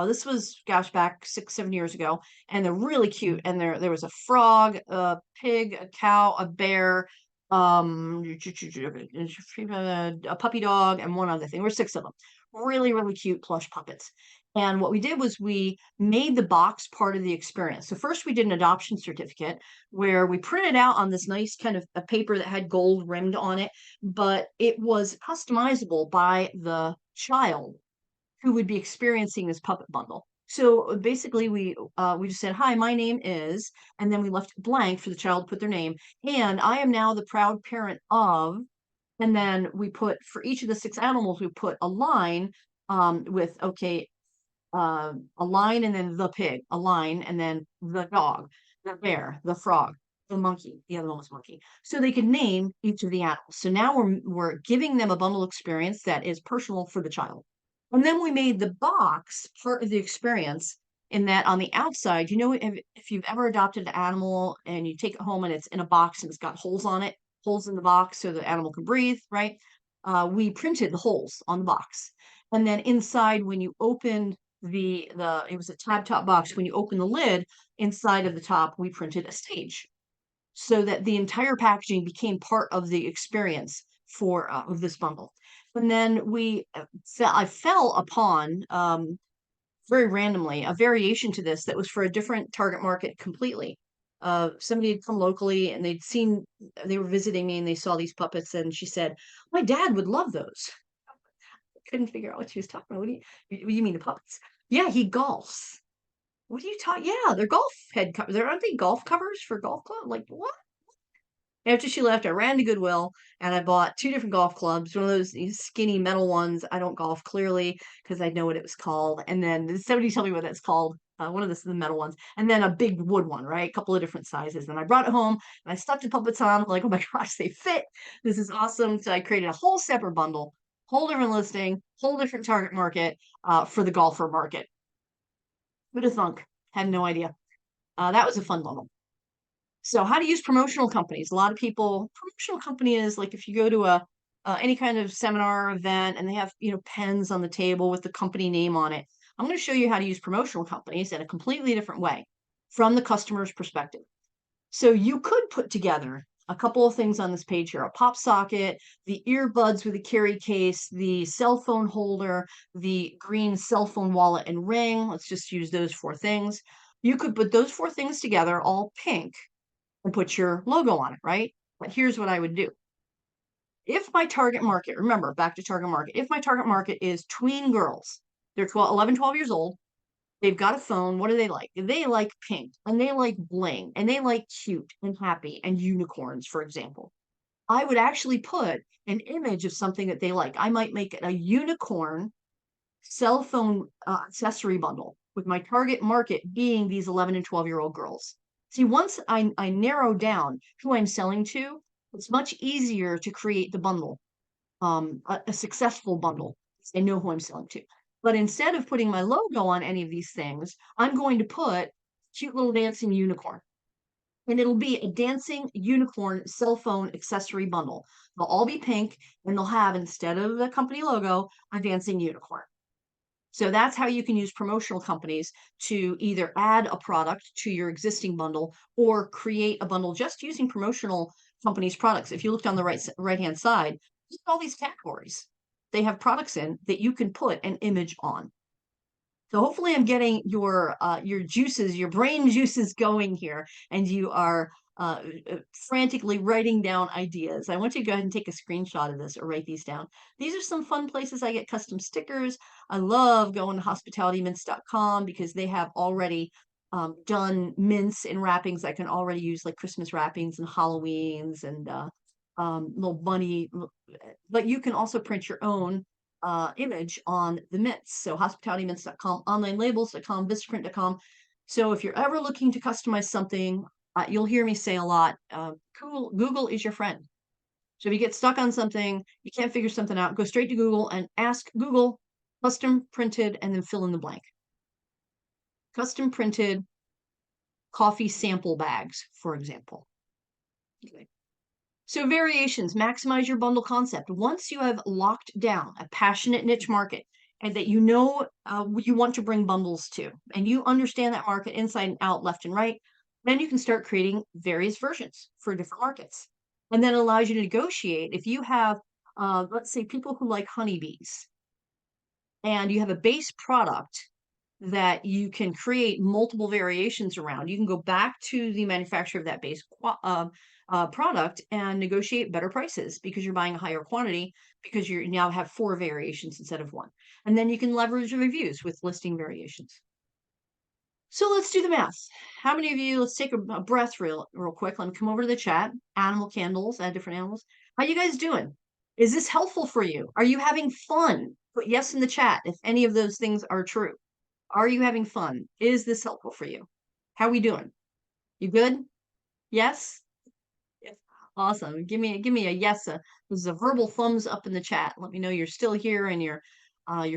This was, gosh, back 6, 7 years ago, and they're really cute. And there was a frog, a pig, a cow, a bear, a puppy dog, and one other thing. There were 6 of them. Really, really cute plush puppets. And what we did was we made the box part of the experience. So first we did an adoption certificate where we printed out on this nice kind of a paper that had gold rimmed on it, but it was customizable by the child who would be experiencing this puppet bundle. So basically, we just said, "Hi, my name is," and then we left it blank for the child to put their name. And I am now the proud parent of, and then we put for each of the 6 animals, we put a line with a line and then the pig, a line and then the dog, the bear, the frog, the monkey. The other one was monkey. So they could name each of the animals. So now we're giving them a bundle experience that is personal for the child. And then we made the box part of the experience in that on the outside, if you've ever adopted an animal and you take it home and it's in a box and it's got holes on it, holes in the box so the animal can breathe, right? we printed the holes on the box. And then inside, when you opened it was a tab top box. When you open the lid, inside of the top, we printed a stage so that the entire packaging became part of the experience for of this bundle. And then I fell upon very randomly a variation to this that was for a different target market completely. Somebody had come locally and they were visiting me and they saw these puppets and she said, "My dad would love those." Couldn't figure out what she was talking about. What do you mean the puppets? Yeah, he golfs. What are you talking? Yeah, they're golf head covers. There aren't they golf covers for golf club? Like what? After she left, I ran to Goodwill and I bought 2 different golf clubs, one of these skinny metal ones. I don't golf clearly because I know what it was called. And then somebody told me what that's called. One of the metal ones, and then a big wood one, right? A couple of different sizes. And I brought it home and I stuck the puppets on. I'm like, oh my gosh, they fit. This is awesome. So I created a whole separate bundle, whole different listing, whole different target market for the golfer market. Who'd have thunk? Had no idea. That was a fun bundle. So how to use promotional companies. A lot of people, promotional company is like if you go to a any kind of seminar or event and they have, pens on the table with the company name on it. I'm going to show you how to use promotional companies in a completely different way from the customer's perspective. So you could put together a couple of things on this page here, a pop socket, the earbuds with a carry case, the cell phone holder, the green cell phone wallet and ring. Let's just use those 4 things. You could put those 4 things together, all pink, and put your logo on it, right? But here's what I would do. If my target market, remember back to target market, if my target market is tween girls, they're 12, 11, 12 years old, they've got a phone, what do they like? They like pink and they like bling and they like cute and happy and unicorns, for example. I would actually put an image of something that they like. I might make it a unicorn cell phone accessory bundle with my target market being these 11 and 12-year-old girls. See, once I narrow down who I'm selling to, it's much easier to create the bundle, a successful bundle. I know who I'm selling to. But instead of putting my logo on any of these things, I'm going to put cute little dancing unicorn. And it'll be a dancing unicorn cell phone accessory bundle. They'll all be pink and they'll have, instead of the company logo, a dancing unicorn. So that's how you can use promotional companies to either add a product to your existing bundle or create a bundle just using promotional companies' products. If you looked on the right hand side, look at all these categories. They have products in that you can put an image on. So hopefully I'm getting your juices, your brain juices going here, and you are frantically writing down ideas. I want you to go ahead and take a screenshot of this or write these down. These are some fun places I get custom stickers. I love going to hospitalitymints.com because they have already done mints and wrappings I can already use, like Christmas wrappings and Halloweens and little bunny. But you can also print your own image on the mints. So hospitalitymints.com, onlinelabels.com, vistaprint.com. So if you're ever looking to customize something, you'll hear me say a lot, Google is your friend. So if you get stuck on something, you can't figure something out, go straight to Google and ask Google custom printed and then fill in the blank. Custom printed coffee sample bags, for example. Okay. So variations, maximize your bundle concept. Once you have locked down a passionate niche market and that you know you want to bring bundles to, and you understand that market inside and out, left and right, then you can start creating various versions for different markets. And then it allows you to negotiate. If you have, let's say, people who like honeybees, and you have a base product that you can create multiple variations around. You can go back to the manufacturer of that base product and negotiate better prices because you're buying a higher quantity because you now have 4 variations instead of 1. And then you can leverage reviews with listing variations. So let's do the math. How many of you, let's take a breath real quick. Let me come over to the chat. Animal candles, add different animals. How you guys doing? Is this helpful for you? Are you having fun? Put yes in the chat if any of those things are true. Are you having fun? Is this helpful for you? How we doing? You good? Yes? Yes. Awesome. Give me a yes. This is a verbal thumbs up in the chat. Let me know you're still here and you're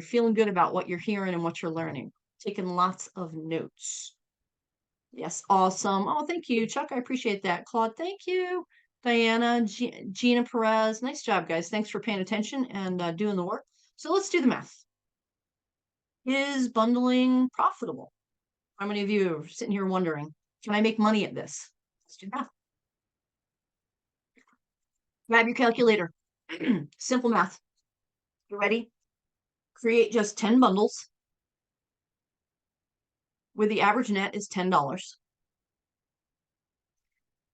feeling good about what you're hearing and what you're learning. Taking lots of notes. Yes, awesome. Oh, thank you, Chuck. I appreciate that. Claude, thank you. Diana, Gina Perez. Nice job, guys. Thanks for paying attention and doing the work. So let's do the math. Is bundling profitable? How many of you are sitting here wondering, can I make money at this? Let's do math. Grab your calculator. Simple math. You ready? Create just 10 bundles where the average net is $10.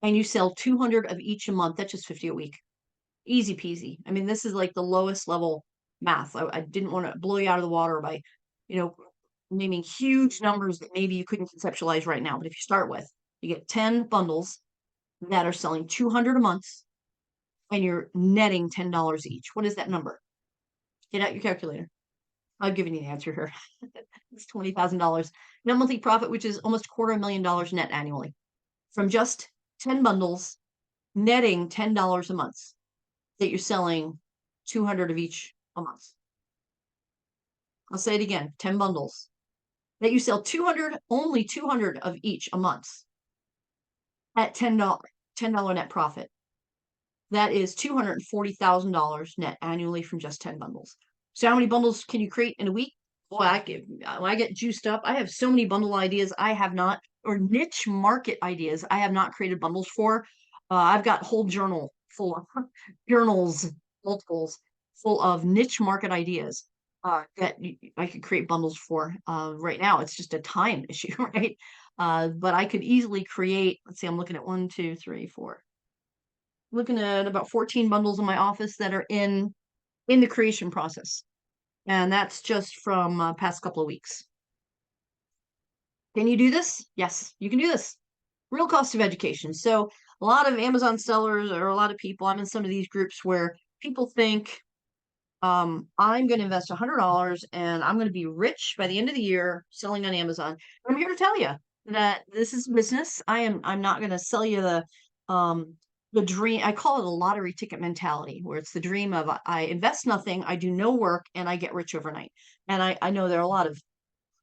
And you sell 200 of each a month. That's just 50 a week. Easy peasy. I mean, this is like the lowest level math. I didn't want to blow you out of the water by, you know, naming huge numbers that maybe you couldn't conceptualize right now. But if you start with, you get 10 bundles that are selling 200 a month and you're netting $10 each. What is that number? Get out your calculator. I'll give you the answer here. It's $20,000 net monthly profit, which is almost $250,000 net annually from just 10 bundles, netting $10 a month that you're selling 200 of each a month. I'll say it again, 10 bundles that you sell 200, only 200 of each a month at $10 net profit. That is $240,000 net annually from just 10 bundles. So how many bundles can you create in a week? Boy, I get juiced up. I have so many bundle ideas I have not, or niche market ideas I have not created bundles for. I've got whole journal full of journals, multiples full of niche market ideas that I could create bundles for. Right now, it's just a time issue, right? But I could easily create, let's see, I'm looking at 1, 2, 3, 4. Looking at about 14 bundles in my office that are in the creation process. And that's just from past couple of weeks. Can you do this? Yes, you can do this. Real cost of education. So a lot of Amazon sellers or a lot of people, I'm in some of these groups where people think I'm going to invest $100 and I'm going to be rich by the end of the year selling on Amazon. I'm here to tell you that this is business. I'm not going to sell you the dream. I call it a lottery ticket mentality, where it's the dream of I invest nothing, I do no work, and I get rich overnight. And I know there are a lot of,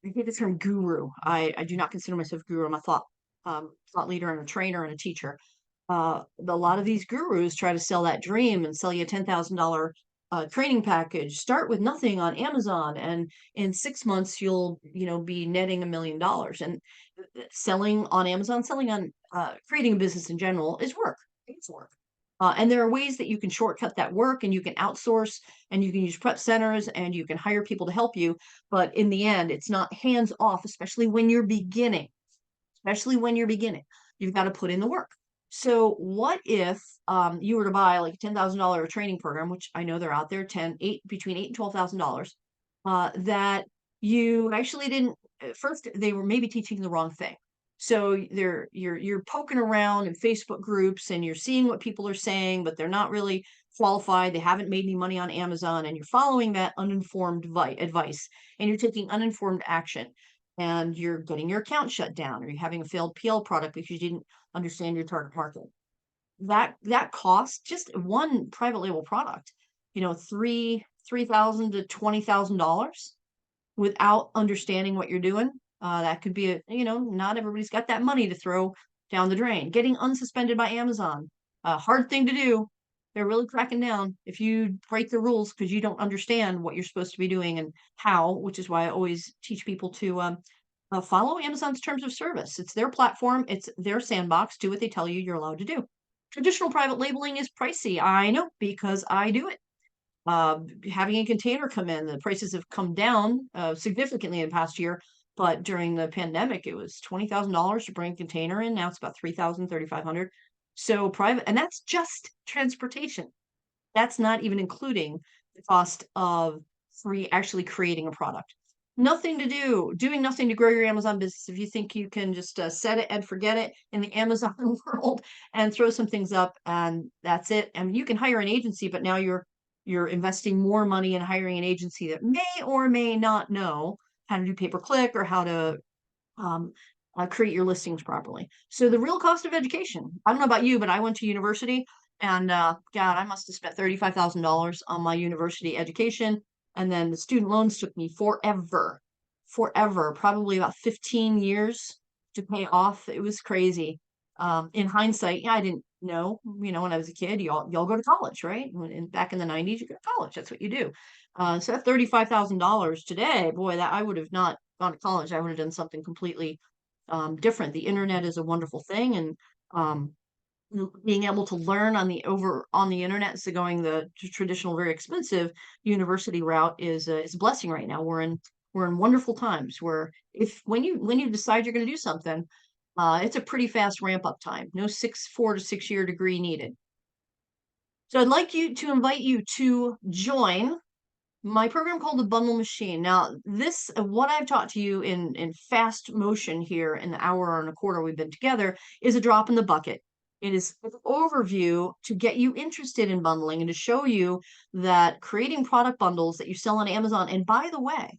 I think the term guru. I do not consider myself a guru. I'm a thought leader and a trainer and a teacher. A lot of these gurus try to sell that dream and sell you a $10,000 training package. Start with nothing on Amazon, and in 6 months you'll be netting $1 million. And selling on Amazon, selling on creating a business in general is work. It's work. And there are ways that you can shortcut that work, and you can outsource, and you can use prep centers, and you can hire people to help you. But in the end, it's not hands off, especially when you're beginning. Especially when you're beginning, you've got to put in the work. So what if you were to buy like a $10,000 training program, which I know they're out there, between $8,000 and $12,000, that you actually didn't, at first they were maybe teaching the wrong thing. So you're poking around in Facebook groups and you're seeing what people are saying, but they're not really qualified. They haven't made any money on Amazon, and you're following that uninformed advice, and you're taking uninformed action, and you're getting your account shut down, or you're having a failed PL product because you didn't understand your target market. That costs just one private label product, $3,000 to $20,000 without understanding what you're doing. That could be not everybody's got that money to throw down the drain. Getting unsuspended by Amazon, a hard thing to do. They're really cracking down if you break the rules because you don't understand what you're supposed to be doing and how, which is why I always teach people to follow Amazon's terms of service. It's their platform, it's their sandbox. Do what they tell you you're allowed to do. Traditional private labeling is pricey. I know because I do it. Having a container come in, the prices have come down significantly in the past year. But during the pandemic, it was $20,000 to bring a container in. Now it's about $3,000, $3,500. So private, and that's just transportation. That's not even including the cost of actually creating a product. Doing nothing to grow your Amazon business. If you think you can just set it and forget it in the Amazon world and throw some things up and that's it. And you can hire an agency, but now you're investing more money in hiring an agency that may or may not know how to do pay-per-click or how to create your listings properly. So the real cost of education. I don't know about you, but I went to university, and God, I must have spent $35,000 on my university education. And then the student loans took me forever, probably about 15 years to pay off. It was crazy. In hindsight, yeah, I didn't No, when I was a kid, y'all go to college, right? Back in the 90s, you go to college. That's what you do. So that $35,000 today, boy, that I would have not gone to college. I would have done something completely different. The internet is a wonderful thing, and um, being able to learn on the internet instead of going the traditional, very expensive university route is a blessing right now. We're in wonderful times where if when you decide you're going to do something, it's a pretty fast ramp up time. No 4 to 6 year degree needed. So I'd like you to invite you to join my program called the Bundle Machine. Now, what I've taught to you in fast motion here in the hour and a quarter we've been together is a drop in the bucket. It is an overview to get you interested in bundling and to show you that creating product bundles that you sell on Amazon, and by the way,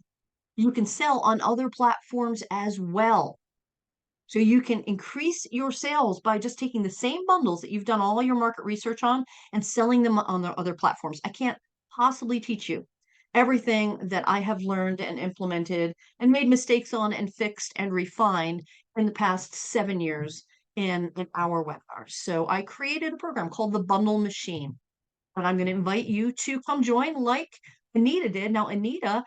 you can sell on other platforms as well. So you can increase your sales by just taking the same bundles that you've done all your market research on and selling them on the other platforms. I can't possibly teach you everything that I have learned and implemented and made mistakes on and fixed and refined in the past 7 years in our webinars. So I created a program called the Bundle Machine. And I'm going to invite you to come join like Anita did. Now, Anita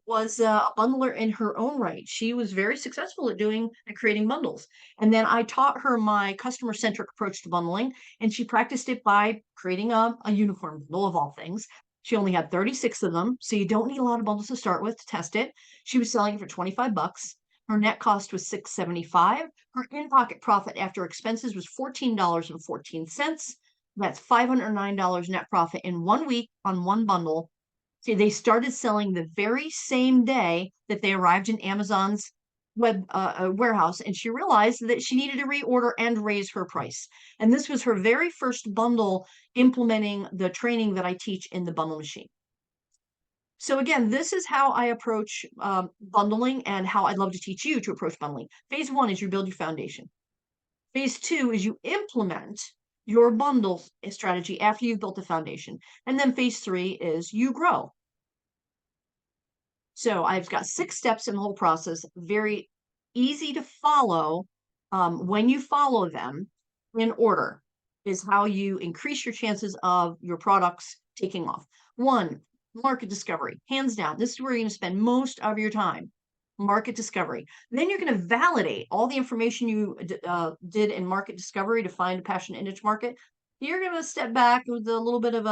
was a bundler in her own right. She was very successful at creating bundles. And then I taught her my customer centric approach to bundling, and she practiced it by creating a unicorn bundle of all things. She only had 36 of them, so you don't need a lot of bundles to start with to test it. She was selling it for 25 bucks. Her net cost was $6.75. Her in-pocket profit after expenses was $14.14. That's $509 net profit in 1 week on one bundle. See, they started selling the very same day that they arrived in Amazon's warehouse, and she realized that she needed to reorder and raise her price. And this was her very first bundle implementing the training that I teach in the Bundle Machine. So again, this is how I approach bundling and how I'd love to teach you to approach bundling. Phase 1 is you build your foundation. Phase 2 is you implement your bundle strategy after you've built the foundation. And then phase 3 is you grow. So I've got 6 steps in the whole process, very easy to follow. When you follow them in order is how you increase your chances of your products taking off. 1, market discovery, hands down. This is where you're going to spend most of your time. Market discovery. Then you're going to validate all the information you did in market discovery to find a passion and niche market. You're going to step back with a little bit of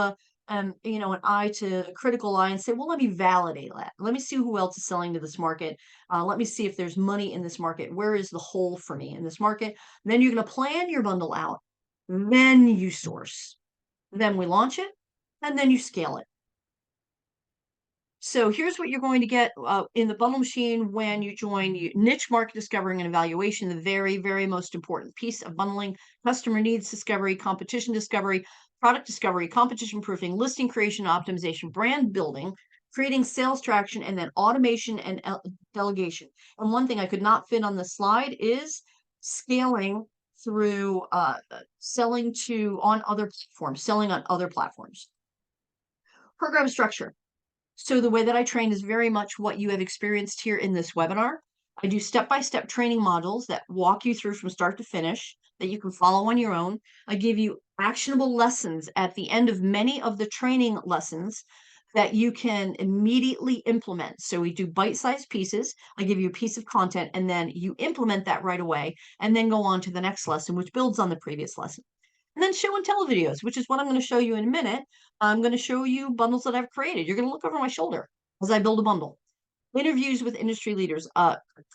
an a critical eye and say, well, let me validate that. Let me see who else is selling to this market. Let me see if there's money in this market. Where is the hole for me in this market? And then you're going to plan your bundle out. Then you source. Then we launch it, and then you scale it. So here's what you're going to get in the Bundle Machine when you join niche market discovery and evaluation, the very, very most important piece of bundling: customer needs discovery, competition discovery, product discovery, competition proofing, listing creation, optimization, brand building, creating sales traction, and then automation and delegation. And one thing I could not fit on the slide is scaling through selling on other platforms, selling on other platforms. Program structure. So the way that I train is very much what you have experienced here in this webinar. I do step-by-step training modules that walk you through from start to finish that you can follow on your own. I give you actionable lessons at the end of many of the training lessons that you can immediately implement. So we do bite-sized pieces. I give you a piece of content, and then you implement that right away, and then go on to the next lesson, which builds on the previous lesson. And then show and tell videos, which is what I'm going to show you in a minute. I'm going to show you bundles that I've created. You're going to look over my shoulder as I build a bundle. Interviews with industry leaders.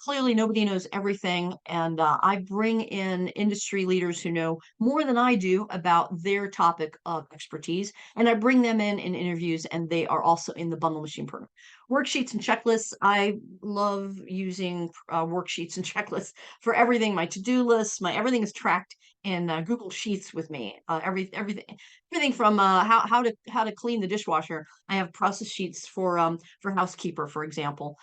Clearly, nobody knows everything, and I bring in industry leaders who know more than I do about their topic of expertise, and I bring them in interviews, and they are also in the Bundle Machine program. Worksheets and checklists. I love using worksheets and checklists for everything. My to-do lists, everything is tracked in Google Sheets with me. Everything from how to clean the dishwasher. I have process sheets for housekeeper, for example.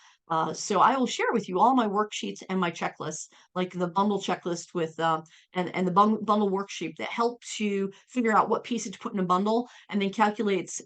So I will share with you all my worksheets and my checklists, like the bundle checklist with and the bundle worksheet that helps you figure out what pieces to put in a bundle, and then calculates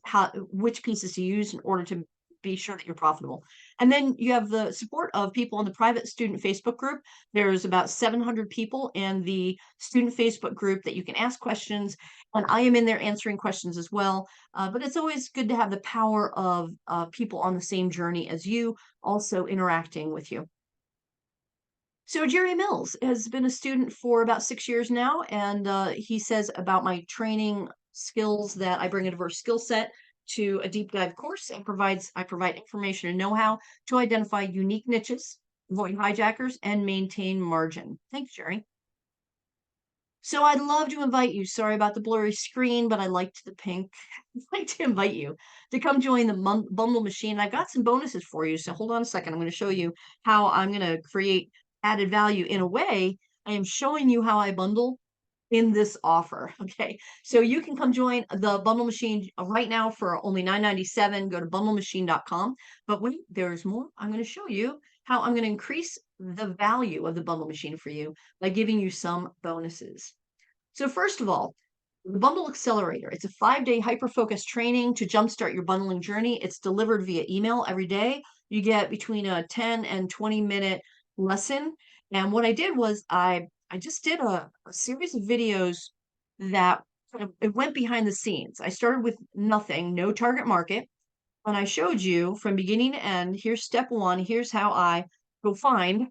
which pieces to use in order to be sure that you're profitable. And then you have the support of people in the private student Facebook group. There's about 700 people in the student Facebook group that you can ask questions, and I am in there answering questions as well. But it's always good to have the power of people on the same journey as you also interacting with you. So Jerry Mills has been a student for about 6 years now, and he says about my training skills that I bring a diverse skill set to a deep dive course and I provide information and know-how to identify unique niches, avoid hijackers, and maintain margin. Thanks, Jerry. So I'd love to invite you. Sorry about the blurry screen, but I liked the pink. I'd like to invite you to come join the bundle machine. I've got some bonuses for you. So hold on a second. I'm going to show you how I'm going to create added value in a way. I am showing you how I bundle in this offer. Okay. So you can come join the bundle machine right now for only $9.97. Go to bundlemachine.com. But wait, there's more. I'm going to show you how I'm going to increase the value of the bundle machine for you by giving you some bonuses. So first of all, the Bundle Accelerator. It's a 5-day hyper-focused training to jumpstart your bundling journey. It's delivered via email every day. You get between a 10 and 20-minute lesson. And what I did was I just did a series of videos that it went behind the scenes. I started with nothing, no target market, and I showed you from beginning to end, here's step one, here's how I go find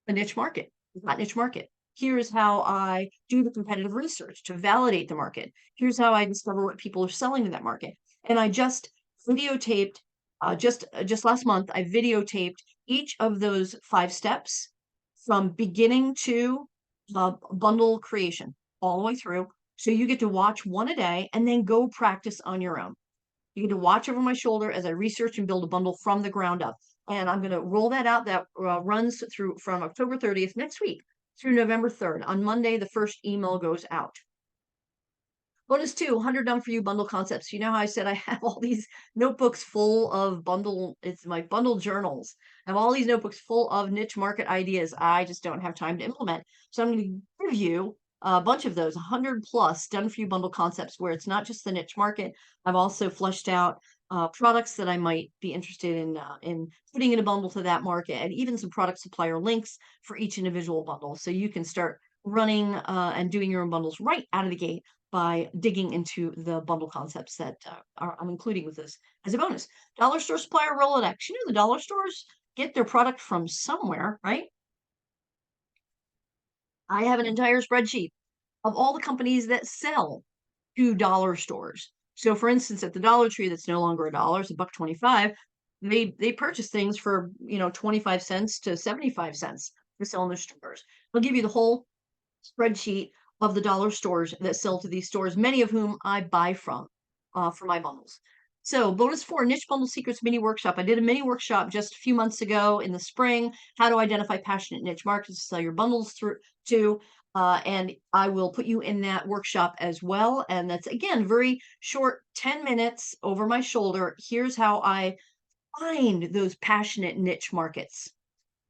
a niche market, that niche market. Here's how I do the competitive research to validate the market. Here's how I discover what people are selling in that market. And I just videotaped, just last month, I videotaped each of those 5 steps from beginning to bundle creation all the way through. So you get to watch one a day and then go practice on your own. You get to watch over my shoulder as I research and build a bundle from the ground up. And I'm going to roll that out. That runs through from October 30th next week through November 3rd. On Monday, the first email goes out. Bonus 2, 100 done for you bundle concepts. You know how I said I have all these notebooks full of it's my bundle journals. I have all these notebooks full of niche market ideas I just don't have time to implement. So I'm going to give you a bunch of those, 100 plus done for you bundle concepts where it's not just the niche market. I've also fleshed out products that I might be interested in putting in a bundle to that market, and even some product supplier links for each individual bundle. So you can start running and doing your own bundles right out of the gate by digging into the bundle concepts that I'm including with this as a bonus. Dollar store supplier Rolodex. You know, the dollar stores get their product from somewhere, right? I have an entire spreadsheet of all the companies that sell to dollar stores. So for instance, at the Dollar Tree, that's no longer a dollar, it's $1.25. They purchase things for 25 cents to 75 cents to sell in their stores. They'll give you the whole spreadsheet of the dollar stores that sell to these stores, many of whom I buy from for my bundles. So bonus 4, niche bundle secrets mini workshop. I did a mini workshop just a few months ago in the spring, how to identify passionate niche markets to sell your bundles through to. And I will put you in that workshop as well. And that's again, very short, 10 minutes over my shoulder. Here's how I find those passionate niche markets.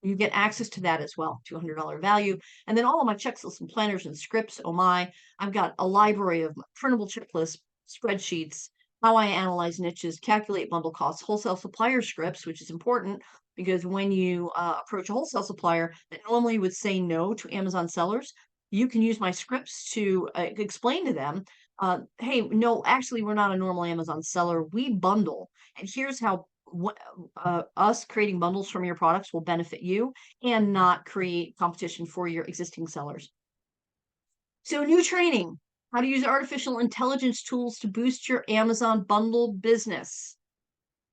You get access to that as well, $200 value. And then all of my checklists and planners and scripts. Oh my, I've got a library of printable checklists, spreadsheets, how I analyze niches, calculate bundle costs, wholesale supplier scripts, which is important because when you approach a wholesale supplier that normally would say no to Amazon sellers, you can use my scripts to explain to them, hey, no, actually, we're not a normal Amazon seller. We bundle. And here's how us creating bundles from your products will benefit you and not create competition for your existing sellers. So new training, how to use artificial intelligence tools to boost your Amazon bundle business.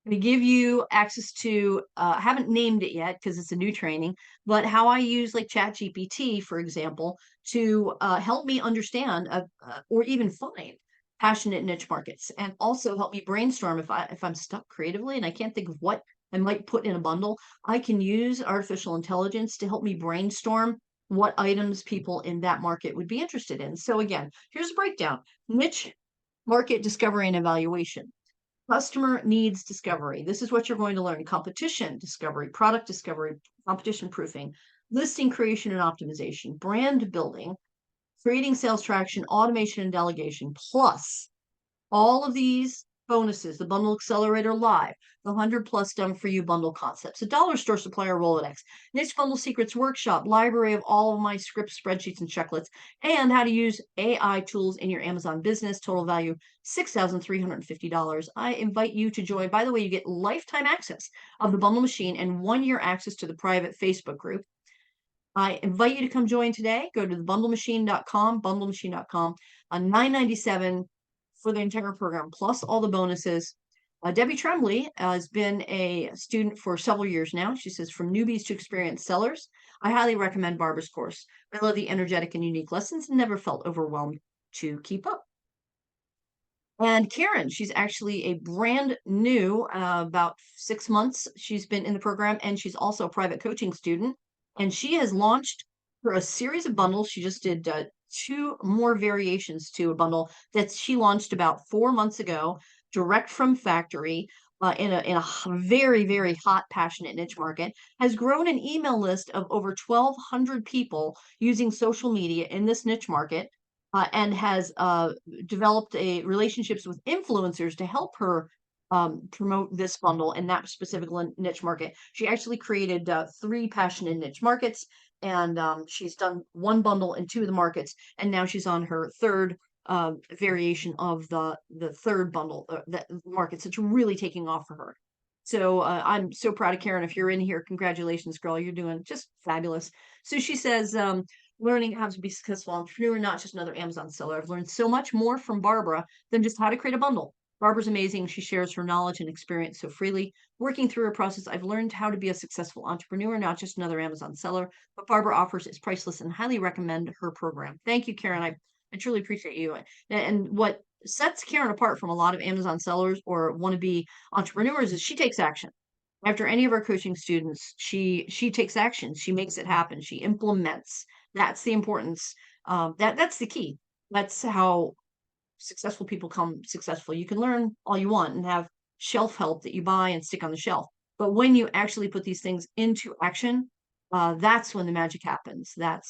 I'm going to give you access to, I haven't named it yet because it's a new training, but how I use like ChatGPT, for example, to help me understand or even find passionate niche markets, and also help me brainstorm if I'm stuck creatively and I can't think of what I might put in a bundle. I can use artificial intelligence to help me brainstorm what items people in that market would be interested in. So again, here's a breakdown: niche market discovery and evaluation, customer needs discovery. This is what you're going to learn: competition discovery, product discovery, competition proofing, listing creation and optimization, brand building, creating sales traction, automation and delegation, plus all of these bonuses, the Bundle Accelerator Live, the 100 plus done for you bundle concepts, the dollar store supplier Rolodex, niche bundle secrets workshop, library of all of my scripts, spreadsheets, and checklists, and how to use AI tools in your Amazon business. Total value $6,350. I invite you to join. By the way, you get lifetime access of the Bundle Machine and 1 year access to the private Facebook group. I invite you to come join today. Go to thebundlemachine.com, bundlemachine.com, $9.97 for the entire program, plus all the bonuses. Debbie Tremblay has been a student for several years now. She says, from newbies to experienced sellers, I highly recommend Barbara's course. I love the energetic and unique lessons and never felt overwhelmed to keep up. And Karen, she's actually a brand new, about 6 months. She's been in the program, and she's also a private coaching student. And she has launched for a series of bundles. She just did 2 more variations to a bundle that she launched about 4 months ago, direct from factory. In a very, very hot, passionate niche market, has grown an email list of over 1,200 people using social media in this niche market, and has developed a relationships with influencers to help her promote this bundle in that specific niche market. She actually created 3 passionate niche markets, and she's done 1 bundle in 2 of the markets, and now she's on her third variation of the third bundle that markets. It's really taking off for her. So I'm so proud of Karen. If you're in here, congratulations, girl. You're doing just fabulous. So she says, learning how to be a successful entrepreneur, not just another Amazon seller. I've learned so much more from Barbara than just how to create a bundle. Barbara's amazing. She shares her knowledge and experience so freely. Working through her process, I've learned how to be a successful entrepreneur, not just another Amazon seller. What Barbara offers is priceless and highly recommend her program. Thank you, Karen. I truly appreciate you. And what sets Karen apart from a lot of Amazon sellers or wannabe entrepreneurs is she takes action. After any of our coaching students, she takes action. She makes it happen. She implements. That's the importance. That's the key. That's how successful people come successful. You can learn all you want and have shelf help that you buy and stick on the shelf. But when you actually put these things into action, that's when the magic happens. Yeah,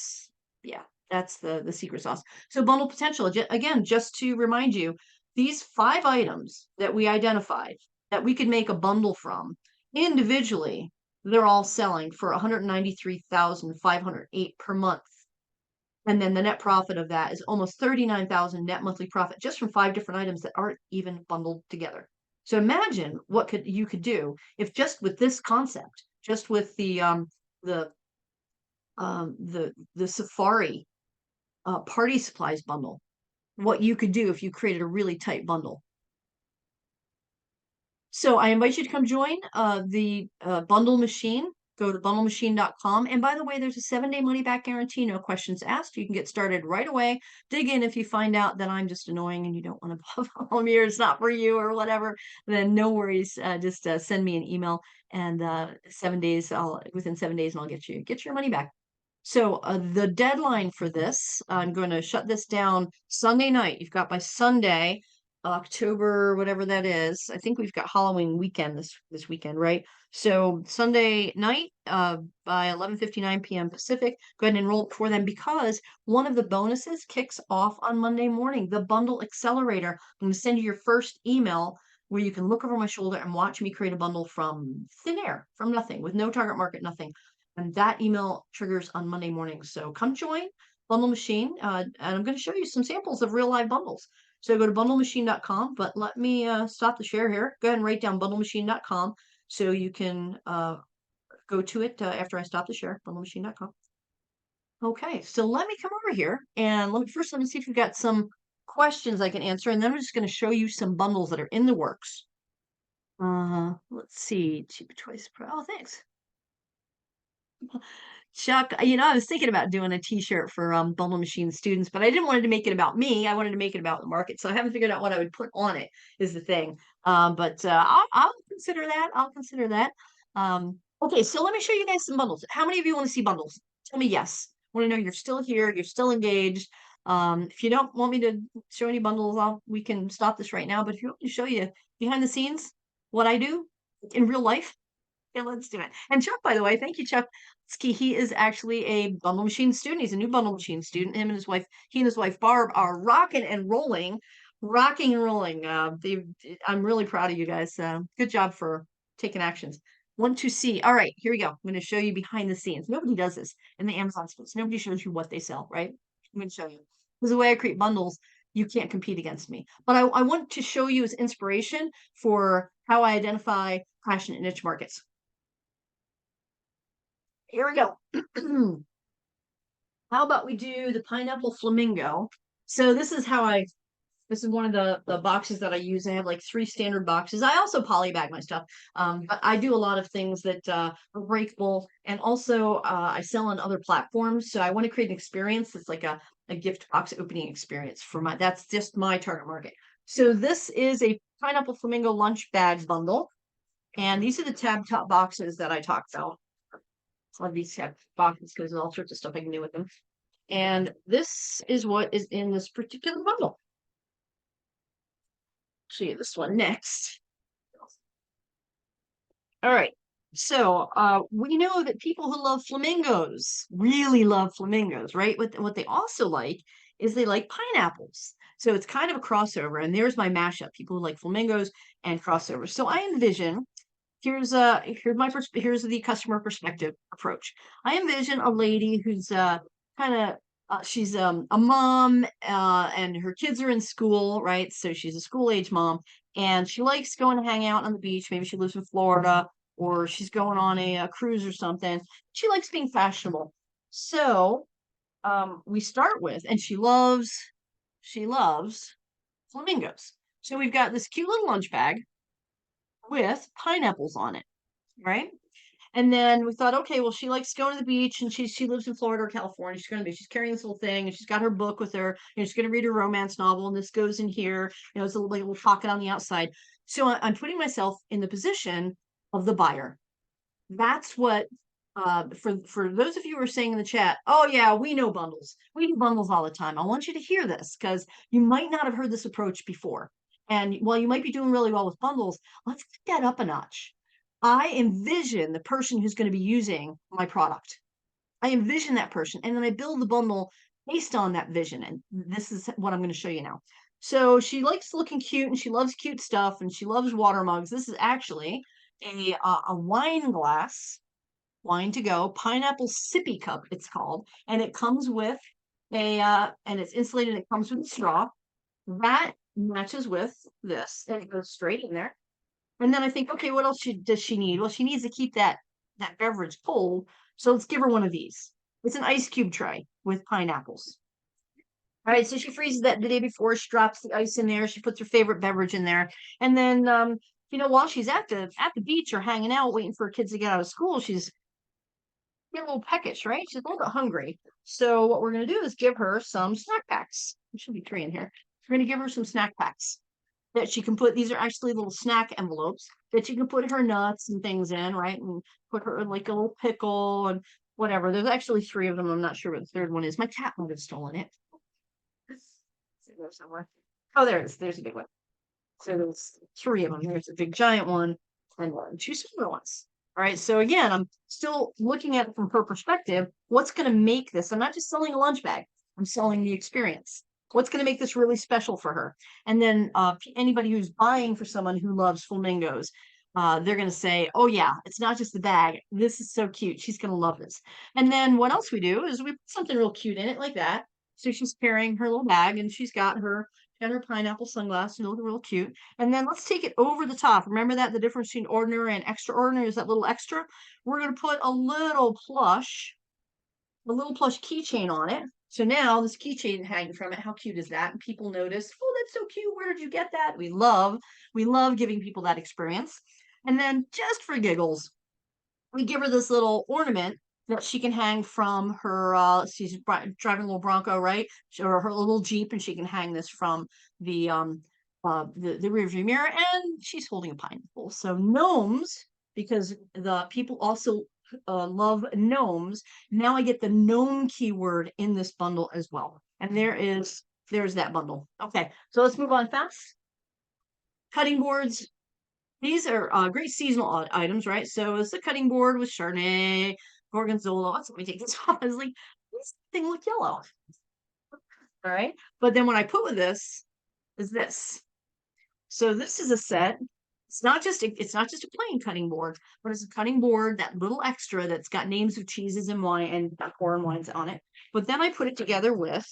that's the secret sauce. So bundle potential, again, just to remind you, these 5 items that we identified that we could make a bundle from individually, they're all selling for 193,508 per month. And then the net profit of that is almost 39,000 net monthly profit just from 5 different items that aren't even bundled together. So imagine what you could do if just with this concept, just with the Safari party supplies bundle, what you could do if you created a really tight bundle. So I invite you to come join the Bundle Machine. Go to bundlemachine.com. And by the way, there's a 7-day money back guarantee, no questions asked. You can get started right away. Dig in if you find out that I'm just annoying and you don't want to follow me or it's not for you or whatever, then no worries. Just send me an email, and 7 days, within 7 days, and I'll get your money back. So the deadline for this, I'm going to shut this down Sunday night. You've got by Sunday, October, whatever that is. I think we've got Halloween weekend this weekend, right? So Sunday night, by 11:59 p.m. Pacific, go ahead and enroll before then, because one of the bonuses kicks off on Monday morning, the Bundle Accelerator. I'm going to send you your first email where you can look over my shoulder and watch me create a bundle from thin air, from nothing, with no target market, nothing. And that email triggers on Monday morning. So come join Bundle Machine, and I'm going to show you some samples of real live bundles. So go to bundlemachine.com, but let me stop the share here. Go ahead and write down bundlemachine.com so you can go to it after I stop the share, bundlemachine.com. Okay, so let me come over here and let me see if you've got some questions I can answer, and then I'm just going to show you some bundles that are in the works. Let's see, cheap twice per. Oh, thanks. Chuck, I was thinking about doing a t-shirt for Bundle Machine students, but I didn't want to make it about me. I wanted to make it about the market. So I haven't figured out what I would put on it is the thing. But I'll consider that. I'll consider that. Okay, so let me show you guys some bundles. How many of you want to see bundles? Tell me yes. I want to know you're still here, you're still engaged. If you don't want me to show any bundles, we can stop this right now. But if you want me to show you behind the scenes what I do in real life, yeah, let's do it. And Chuck, by the way, thank you, Chuck. He is actually a Bundle Machine student. He's a new Bundle Machine student. He and his wife Barb are rocking and rolling Rocking and rolling. I'm really proud of you guys. Good job for taking actions. 1, 2, C. All right, here we go. I'm going to show you behind the scenes. Nobody does this in the Amazon space. Nobody shows you what they sell, right? I'm going to show you. Because the way I create bundles, you can't compete against me. But I want to show you as inspiration for how I identify passionate niche markets. Here we go. How about we do the pineapple flamingo? So this is one of the boxes that I use. I have like 3 standard boxes. I also polybag my stuff, but I do a lot of things that are breakable, and also I sell on other platforms. So I want to create an experience that's like a gift box opening experience for my. That's just my target market. So this is a pineapple flamingo lunch bag bundle, and these are the tab top boxes that I talked about. I love these tab boxes because there's all sorts of stuff I can do with them. And this is what is in this particular bundle. Show you this one next. All right. So we know that people who love flamingos really love flamingos, right? What they also like is they like pineapples. So it's kind of a crossover. And there's my mashup: people who like flamingos and crossovers. So I envision here's the customer perspective approach. I envision a lady who's kind of she's a mom and her kids are in school, right? So she's a school age mom, and she likes going to hang out on the beach. Maybe she lives in Florida, or she's going on a cruise or something. She likes being fashionable. So we start with, and she loves flamingos. So we've got this cute little lunch bag with pineapples on it, right? And then we thought, okay, well, she likes going to the beach, and she lives in Florida or California. She's going to be, she's carrying this little thing, and she's got her book with her. She's going to read a romance novel, and this goes in here. It's a little pocket on the outside. So I'm putting myself in the position of the buyer. That's what for those of you who are saying in the chat, oh yeah, we know bundles. We do bundles all the time. I want you to hear this because you might not have heard this approach before. And while you might be doing really well with bundles, let's get that up a notch. I envision the person who's going to be using my product. I envision that person, and then I build the bundle based on that vision. And this is what I'm going to show you now. So she likes looking cute, and she loves cute stuff, and she loves water mugs. This is actually a wine glass, wine to go, pineapple sippy cup, it's called, and it comes with and it's insulated. It comes with a straw that matches with this, and it goes straight in there. And then I think, okay, what else does she need? Well, she needs to keep that beverage cold. So let's give her one of these. It's an ice cube tray with pineapples. All right, so she freezes that the day before. She drops the ice in there. She puts her favorite beverage in there, and then while she's at the beach or hanging out, waiting for her kids to get out of school, she's a little peckish, right? She's a little bit hungry. So what we're gonna do is give her some snack packs. There should be 3 in here. We're gonna give her some snack packs that she can put. These are actually little snack envelopes that you can put her nuts and things in, right? And put her like a little pickle and whatever. There's actually 3 of them. I'm not sure what the third one is. My cat might have stolen it. There somewhere. Oh, there it is. There's a big one. So there's 3 of them. There's a big giant one and 2 smaller ones. All right. So again, I'm still looking at it from her perspective. What's going to make this? I'm not just selling a lunch bag. I'm selling the experience. What's going to make this really special for her? And then anybody who's buying for someone who loves flamingos, they're going to say, oh yeah, it's not just the bag. This is so cute. She's going to love this. And then what else we do is we put something real cute in it like that. So she's carrying her little bag, and she's got her pineapple sunglasses, look real cute. And then let's take it over the top. Remember that the difference between ordinary and extraordinary is that little extra. We're going to put a little plush keychain on it. So now this keychain hanging from it, how cute is that? And people notice, oh, that's so cute. Where did you get that? We love giving people that experience. And then just for giggles, we give her this little ornament that she can hang from her she's driving a little Bronco, right? Or her little Jeep, and she can hang this from the rear view mirror, and she's holding a pineapple. So gnomes, because the people also love gnomes. Now I get the gnome keyword in this bundle as well. And there's that bundle. Okay, so let's move on fast. Cutting boards. These are great seasonal items, right? So it's the cutting board with Chardonnay, Gorgonzola. Let me take this off. I was like, this thing look yellow. All right. But then when I put with this, is this. So this is a set. It's not just a plain cutting board, but it's a cutting board, that little extra that's got names of cheeses and wine and foreign wines on it. But then I put it together with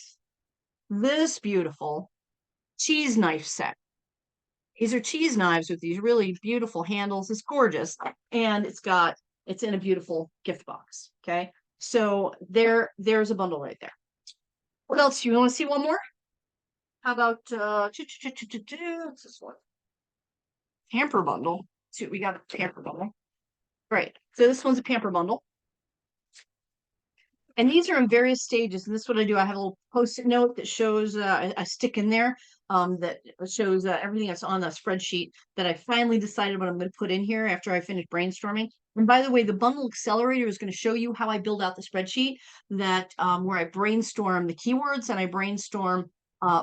this beautiful cheese knife set. These are cheese knives with these really beautiful handles. It's gorgeous. And it's in a beautiful gift box. Okay. So there's a bundle right there. What else? You want to see one more? How about what's this one? Pamper bundle. See what we got a pamper bundle. Right. So this one's a pamper bundle. And these are in various stages. And this is what I do. I have a little post-it note that shows I stick in there that shows everything that's on the spreadsheet that I finally decided what I'm going to put in here after I finish brainstorming. And by the way, the bundle accelerator is going to show you how I build out the spreadsheet that where I brainstorm the keywords and I brainstorm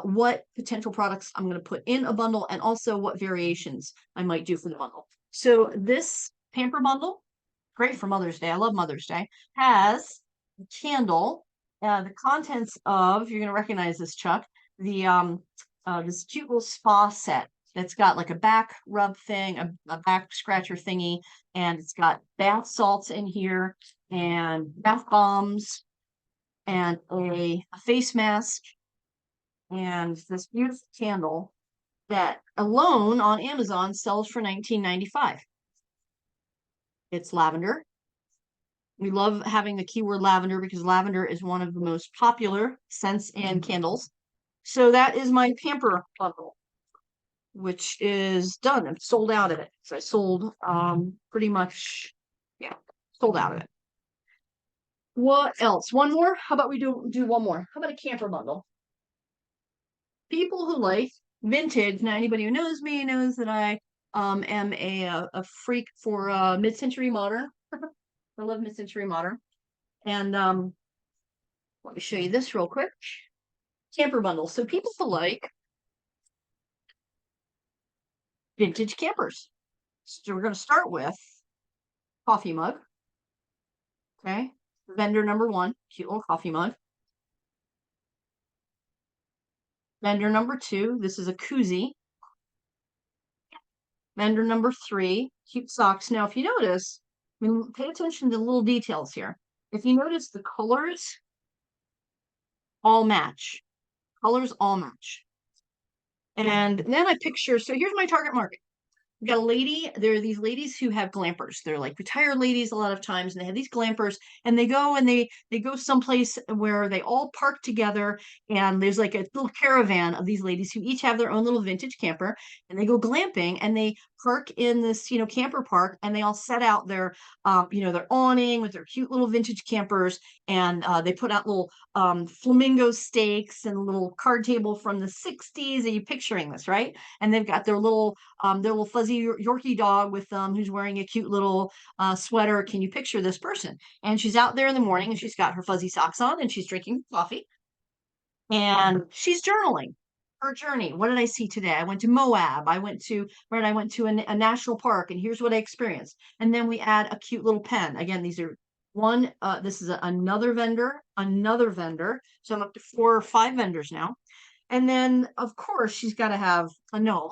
what potential products I'm going to put in a bundle and also what variations I might do for the bundle. So this pamper bundle, great for Mother's Day. I love Mother's Day. Has a candle, the contents of, you're going to recognize this, Chuck, the this cute little spa set that's got like a back rub thing, a back scratcher thingy, and it's got bath salts in here and bath bombs and a face mask and this beautiful candle that alone on Amazon sells for $19.95. It's lavender. We love having the keyword lavender because lavender is one of the most popular scents and candles. So that is my pamper bundle, which is done. I'm sold out of it. So I sold pretty much, yeah, sold out of it. What else? One more? How about we do one more? How about a camper bundle? People who like vintage. Now, anybody who knows me knows that I am a freak for mid-century modern. I love mid-century modern. And let me show you this real quick. Camper bundle. So people who like vintage campers. So we're going to start with coffee mug. Okay. Vendor number one, cute little coffee mug. Vendor number two, this is a koozie. Vendor number three, cute socks. Now, if you notice, I mean, pay attention to the little details here. If you notice, the colors all match. Colors all match. And then I picture, so here's my target market. We got a lady, there are these ladies who have glampers. They're like retired ladies a lot of times, and they have these glampers, and they go and they go someplace where they all park together, and there's like a little caravan of these ladies who each have their own little vintage camper, and they go glamping and they park in this, camper park, and they all set out their their awning with their cute little vintage campers, and they put out little flamingo steaks and a little card table from the 60s. Are you picturing this, right? And they've got their little fuzzy Yorkie dog with them who's wearing a cute little sweater. Can you picture this person? And she's out there in the morning and she's got her fuzzy socks on and she's drinking coffee and she's journaling her journey. What did I see today? I went to Moab. I went to a national park, and here's what I experienced. And then we add a cute little pen. Again, these are this is another vendor. So I'm up to 4 or 5 vendors now. And then, of course, she's got to have a gnome,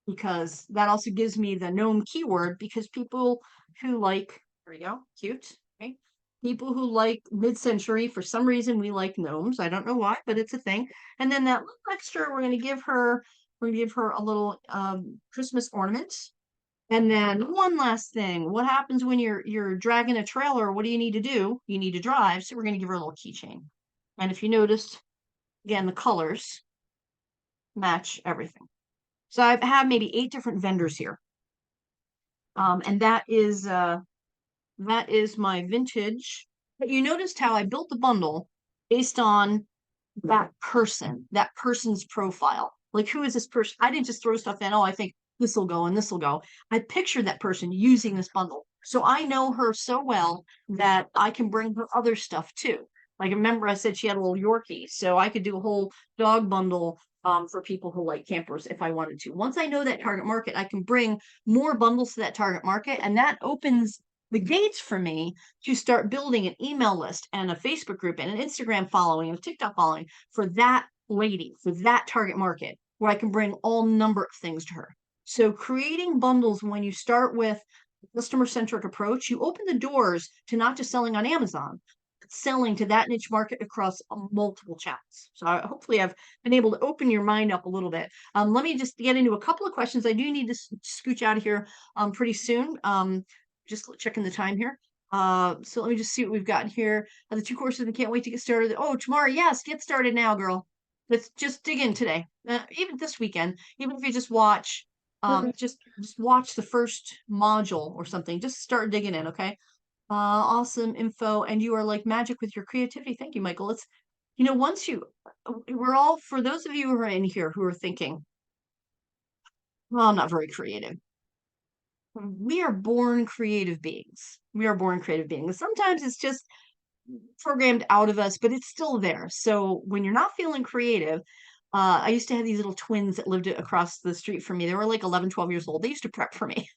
because that also gives me the gnome keyword, because people who like, there we go, cute, okay? People who like mid-century, for some reason we like gnomes. I don't know why, but it's a thing. And then that little extra, we're gonna give her a little Christmas ornament. And then one last thing, what happens when you're dragging a trailer? What do you need to do? You need to drive. So we're gonna give her a little keychain. And if you noticed, again, the colors match everything. So I have maybe 8 different vendors here. And that is my vintage. But you noticed how I built the bundle based on that person's profile. Like, who is this person? I didn't just throw stuff in. Oh, I think this will go and this will go. I pictured that person using this bundle. So I know her so well that I can bring her other stuff too. Like, remember I said she had a little Yorkie, so I could do a whole dog bundle for people who like campers if I wanted to. Once I know that target market, I can bring more bundles to that target market, and that opens the gates for me to start building an email list and a Facebook group and an Instagram following and a TikTok following for that lady for that target market where I can bring all number of things to her. So creating bundles when you start with a customer-centric approach, you open the doors to not just selling on Amazon, but selling to that niche market across multiple channels. So hopefully I've been able to open your mind up a little bit. Let me just get into a couple of questions. I do need to scooch out of here pretty soon. Just checking the time here. So let me just see what we've got here. The 2 courses I can't wait to get started. Oh, tomorrow, yes, get started now, girl. Let's just dig in today. Even this weekend, even if you just watch, just watch the first module or something. Just start digging in, okay? Awesome info, and you are like magic with your creativity. Thank you, Michael. It's, once you, we're all, for those of you who are in here who are thinking, well, I'm not very creative. We are born creative beings. We are born creative beings. Sometimes it's just programmed out of us, but it's still there. So when you're not feeling creative, I used to have these little twins that lived across the street from me. They were like 11, 12 years old. They used to prep for me.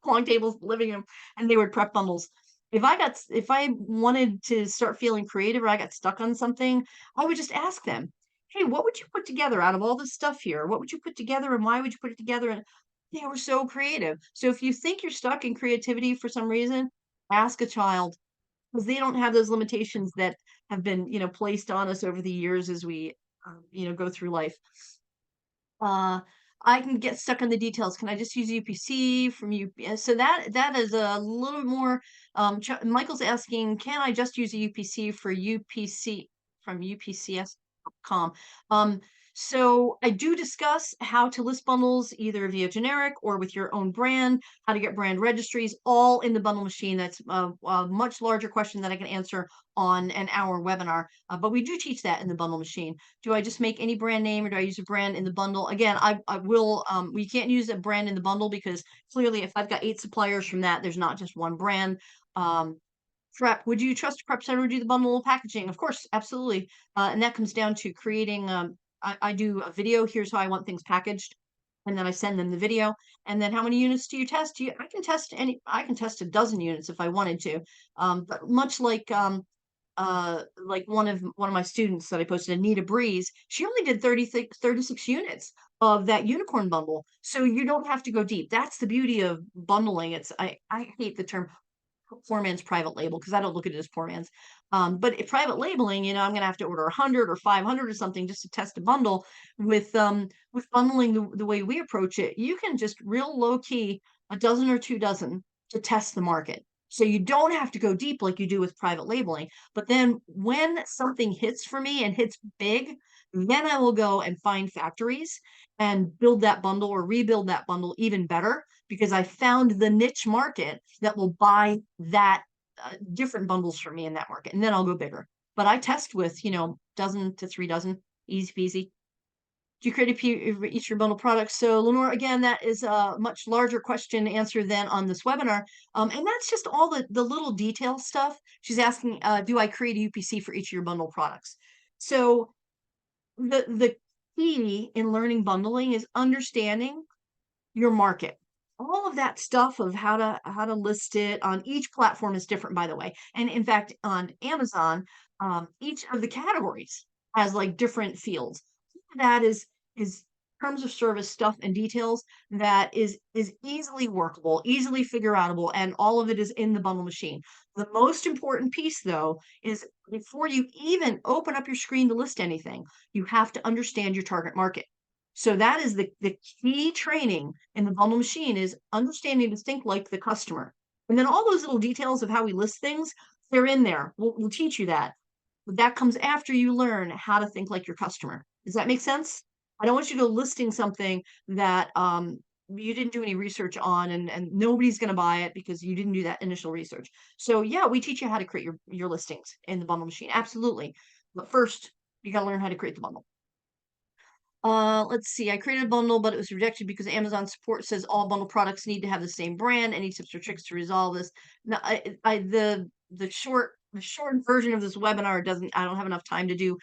Long tables, living room, and they would prep bundles. If I wanted to start feeling creative or I got stuck on something, I would just ask them, "Hey, what would you put together out of all this stuff here? What would you put together and why would you put it together?" And they were so creative. So if you think you're stuck in creativity for some reason, ask a child, because they don't have those limitations that have been, placed on us over the years as we, go through life. Uh, I can get stuck on the details. Can I just use UPC from UPS? So that is a little more. Michael's asking, can I just use a UPC for UPC from UPCS.com? So I do discuss how to list bundles either via generic or with your own brand, how to get brand registries, all in the bundle machine. That's a much larger question that I can answer on an hour webinar. But we do teach that in the bundle machine. Do I just make any brand name or do I use a brand in the bundle? Again, I will, we can't use a brand in the bundle because clearly if I've got 8 suppliers from that, there's not just one brand. Prep, would you trust a prep center to do the bundle packaging? Of course, absolutely. And that comes down to creating, I do a video, here's how I want things packaged. And then I send them the video. And then how many units do you test? I can test a dozen units if I wanted to. But much like one of my students that I posted, Anita Breeze, she only did 36 units of that unicorn bundle. So you don't have to go deep. That's the beauty of bundling. I hate the term poor man's private label because I don't look at it as poor man's. But private labeling, I'm going to have to order 100 or 500 or something just to test a bundle. With bundling the way we approach it, you can just real low key a dozen or 2 dozen to test the market. So you don't have to go deep like you do with private labeling. But then when something hits for me and hits big, then I will go and find factories and build that bundle or rebuild that bundle even better because I found the niche market that will buy that different bundles from me in that market. And then I'll go bigger. But I test with, dozen to 3 dozen, easy peasy. Do you create each of your bundle products? So Lenore, again, that is a much larger question to answer than on this webinar. And that's just all the little detail stuff. She's asking, do I create a UPC for each of your bundle products? So the key in learning bundling is understanding your market. All of that stuff of how to list it on each platform is different, by the way. And in fact, on Amazon, each of the categories has like different fields. That is terms of service stuff and details that is easily workable, easily figure outable, and all of it is in the bundle machine. The most important piece, though, is before you even open up your screen to list anything, you have to understand your target market. So that is the key training in the bundle machine is understanding to think like the customer. And then all those little details of how we list things, they're in there. We'll teach you that. But that comes after you learn how to think like your customer. Does that make sense? I don't want you to go listing something that you didn't do any research on and nobody's going to buy it because you didn't do that initial research. So yeah, we teach you how to create your listings in the bundle machine. Absolutely. But first, you got to learn how to create the bundle. Let's see. I created a bundle, but it was rejected because Amazon support says all bundle products need to have the same brand. Any tips or tricks to resolve this? No, the short the short version of this webinar doesn't, I don't have enough time to do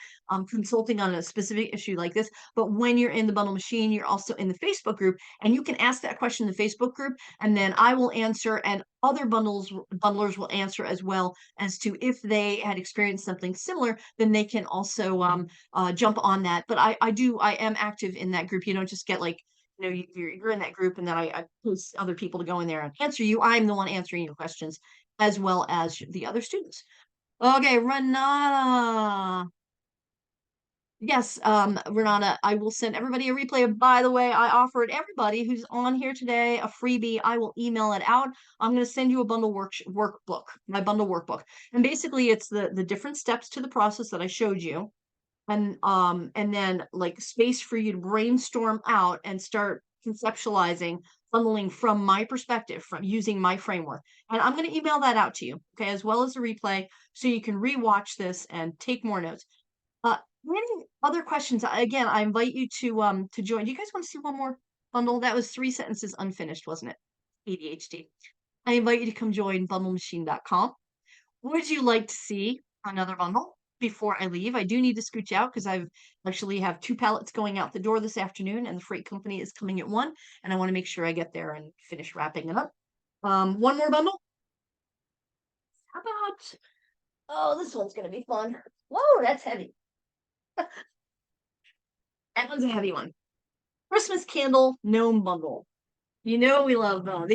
consulting on a specific issue like this. But when you're in the bundle machine, you're also in the Facebook group, and you can ask that question in the Facebook group, and then I will answer, and other bundlers will answer as well, as to if they had experienced something similar, then they can also jump on that. But I am active in that group. You don't just get like, you're in that group, and then I post other people to go in there and answer you. I'm the one answering your questions as well as the other students. Okay, Renata. Yes, Renata, I will send everybody a replay. By the way, I offered everybody who's on here today a freebie. I will email it out. I'm going to send you a bundle workbook, my bundle workbook. And basically it's the different steps to the process that I showed you. And then like space for you to brainstorm out and start conceptualizing bundling from my perspective, from using my framework. And I'm going to email that out to you, okay, as well as a replay, so you can rewatch this and take more notes. Any other questions? Again, I invite you to join. Do you guys want to see one more bundle? That was 3 sentences unfinished, wasn't it? ADHD. I invite you to come join bundlemachine.com. Would you like to see another bundle before I leave? I do need to scooch out because I've actually have 2 pallets going out the door this afternoon, and the freight company is coming at 1, and I want to make sure I get there and finish wrapping it up. One more bundle. How about, oh, this one's gonna be fun. Whoa, that's heavy. That one's a heavy one. Christmas candle gnome bundle. You know we love those.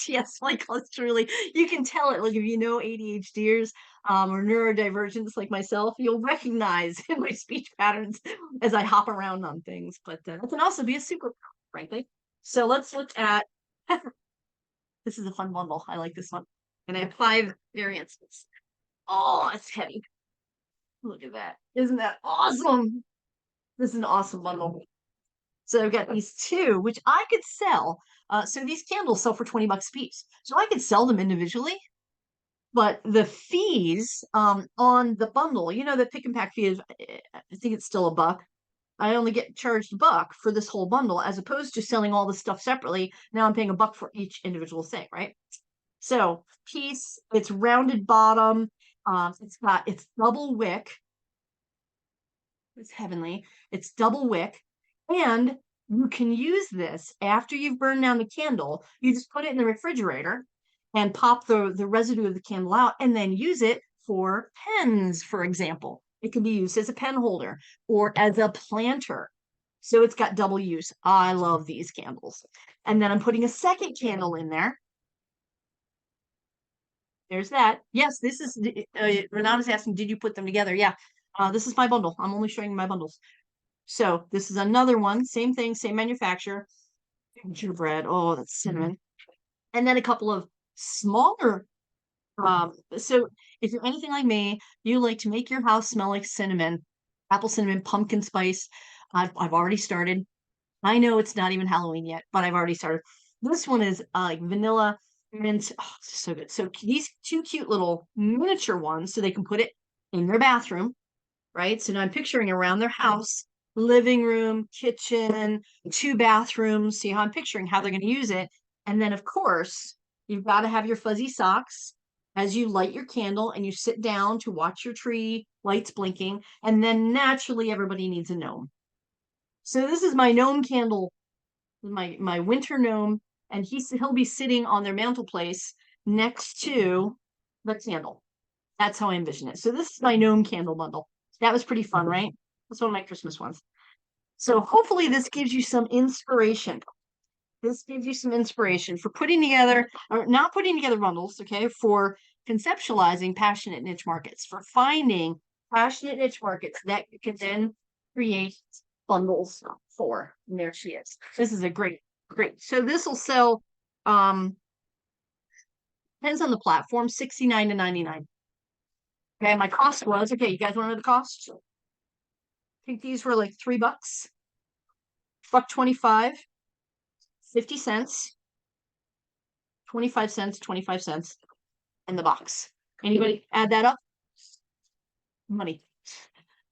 Yes, Michael, it's truly, you can tell it. Like if you know ADHDers or neurodivergents like myself, you'll recognize in my speech patterns as I hop around on things. But that can also be a superpower, frankly. So let's look at, this is a fun bundle. I like this one. And I have 5 variants. Oh, it's heavy. Look at that. Isn't that awesome? This is an awesome bundle. So I've got these 2, which I could sell. So these candles sell for 20 bucks a piece. So I could sell them individually, but the fees on the bundle, the pick and pack fee is, I think it's still $1. I only get charged $1 for this whole bundle, as opposed to selling all the stuff separately. Now I'm paying $1 for each individual thing, right? So piece, it's rounded bottom. It's double wick. It's heavenly. It's double wick. And you can use this after you've burned down the candle. You just put it in the refrigerator and pop the residue of the candle out, and then use it for pens, for example. It can be used as a pen holder or as a planter. So it's got double use. I love these candles. And then I'm putting a second candle in there. There's that. Yes, this is, Renata's asking, did you put them together? Yeah, this is my bundle. I'm only showing my bundles. So this is another one, same thing, same manufacturer. Gingerbread, oh, that's cinnamon. And then a couple of smaller. So if you're anything like me, you like to make your house smell like cinnamon, apple cinnamon, pumpkin spice. I've already started. I know it's not even Halloween yet, but I've already started. This one is like vanilla mint. Oh, it's so good. So these 2 cute little miniature ones, so they can put it in their bathroom, right? So now I'm picturing around their house, living room, kitchen, 2 bathrooms. See how I'm picturing how they're going to use it. And then, of course, you've got to have your fuzzy socks as you light your candle and you sit down to watch your tree lights blinking. And then naturally, everybody needs a gnome. So this is my gnome candle, my winter gnome, and he'll be sitting on their mantelpiece next to the candle. That's how I envision it. So this is my gnome candle bundle. That was pretty fun, right? That's one of my Christmas ones. So hopefully this gives you some inspiration. This gives you some inspiration for putting together, or not putting together bundles, okay, for conceptualizing passionate niche markets, for finding passionate niche markets that you can then create bundles for. And there she is. This is a great. So this will sell, depends on the platform, $69 to $99. Okay, my cost was, okay, you guys want to know the cost? I think these were like $3. $1.25, 50 cents, 25 cents, 25 cents, in the box. Anybody add that up? Money.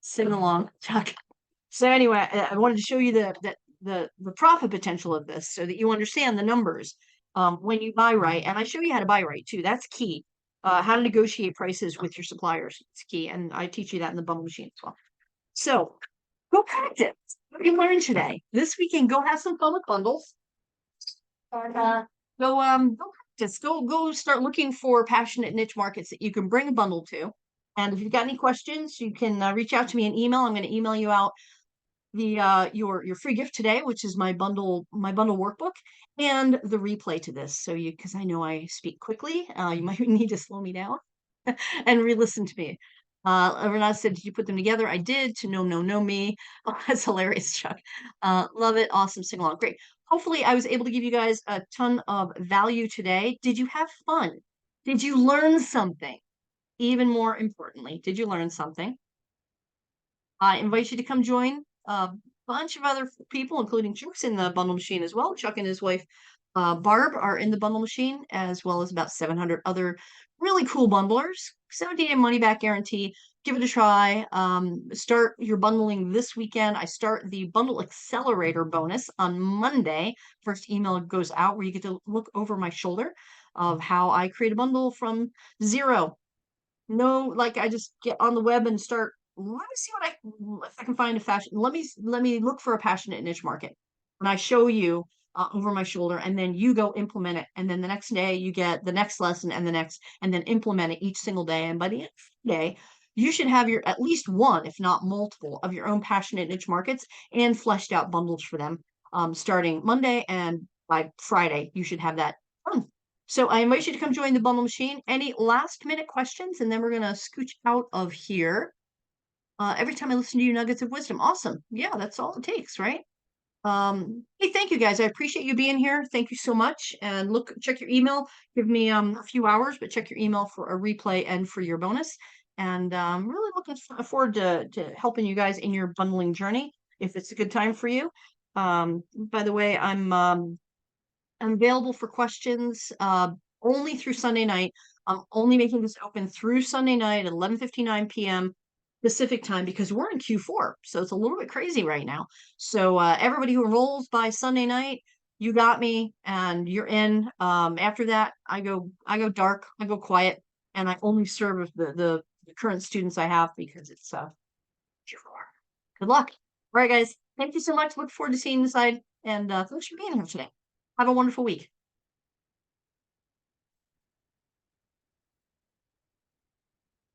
Sitting along. So anyway, I wanted to show you the profit potential of this so that you understand the numbers when you buy right. And I show you how to buy right too. That's key. how to negotiate prices with your suppliers. It's key, and I teach you that in the bundle machine as well. So go practice. What you learned today. This weekend, go have some fun with bundles. And go practice. Go start looking for passionate niche markets that you can bring a bundle to. And if you've got any questions, you can reach out to me in email. I'm going to email you out the your free gift today, which is my bundle workbook, and the replay to this. So you, because I know I speak quickly, you might need to slow me down and re-listen to me. Renata said, "Did you put them together?" I did. To know me. Oh, that's hilarious, Chuck. Love it. Awesome. Sing along. Great. Hopefully, I was able to give you guys a ton of value today. Did you have fun? Did you learn something? Even more importantly, did you learn something? I invite you to come join a bunch of other people, including Chuck's in the bundle machine as well. Chuck and his wife, Barb, are in the bundle machine, as well as about 700 other really cool bundlers. 70-day money back guarantee. Give it a try. Start your bundling this weekend. I start the bundle accelerator bonus on Monday. First email goes out where you get to look over my shoulder of how I create a bundle from zero. No, like I just get on the web and start. Let me see if I can find a fashion. Let me look for a passionate niche market, and I show you over my shoulder, and then you go implement it, and then the next day you get the next lesson and the next, and then implement it each single day. And by the end of the day, you should have your at least one, if not multiple, of your own passionate niche markets and fleshed out bundles for them, starting Monday, and by Friday you should have that done. So I invite you to come join the bundle machine. Any last minute questions? And then we're going to scooch out of here. Every time I listen to you, nuggets of wisdom. Awesome. Yeah, that's all it takes, right? Hey, thank you guys. I appreciate you being here. Thank you so much. And look, check your email. Give me a few hours, but check your email for a replay and for your bonus. And really looking forward to helping you guys in your bundling journey if it's a good time for you. By the way, I'm available for questions only through Sunday night. I'm only making this open through Sunday night at 11:59 p.m. Pacific time because we're in Q4, so it's a little bit crazy right now. So everybody who enrolls by Sunday night, you got me, and you're in. After that, I go dark, I go quiet, and I only serve the current students I have because it's Q4. Good luck. All right, guys. Thank you so much. Look forward to seeing you inside, and thanks for being here today. Have a wonderful week.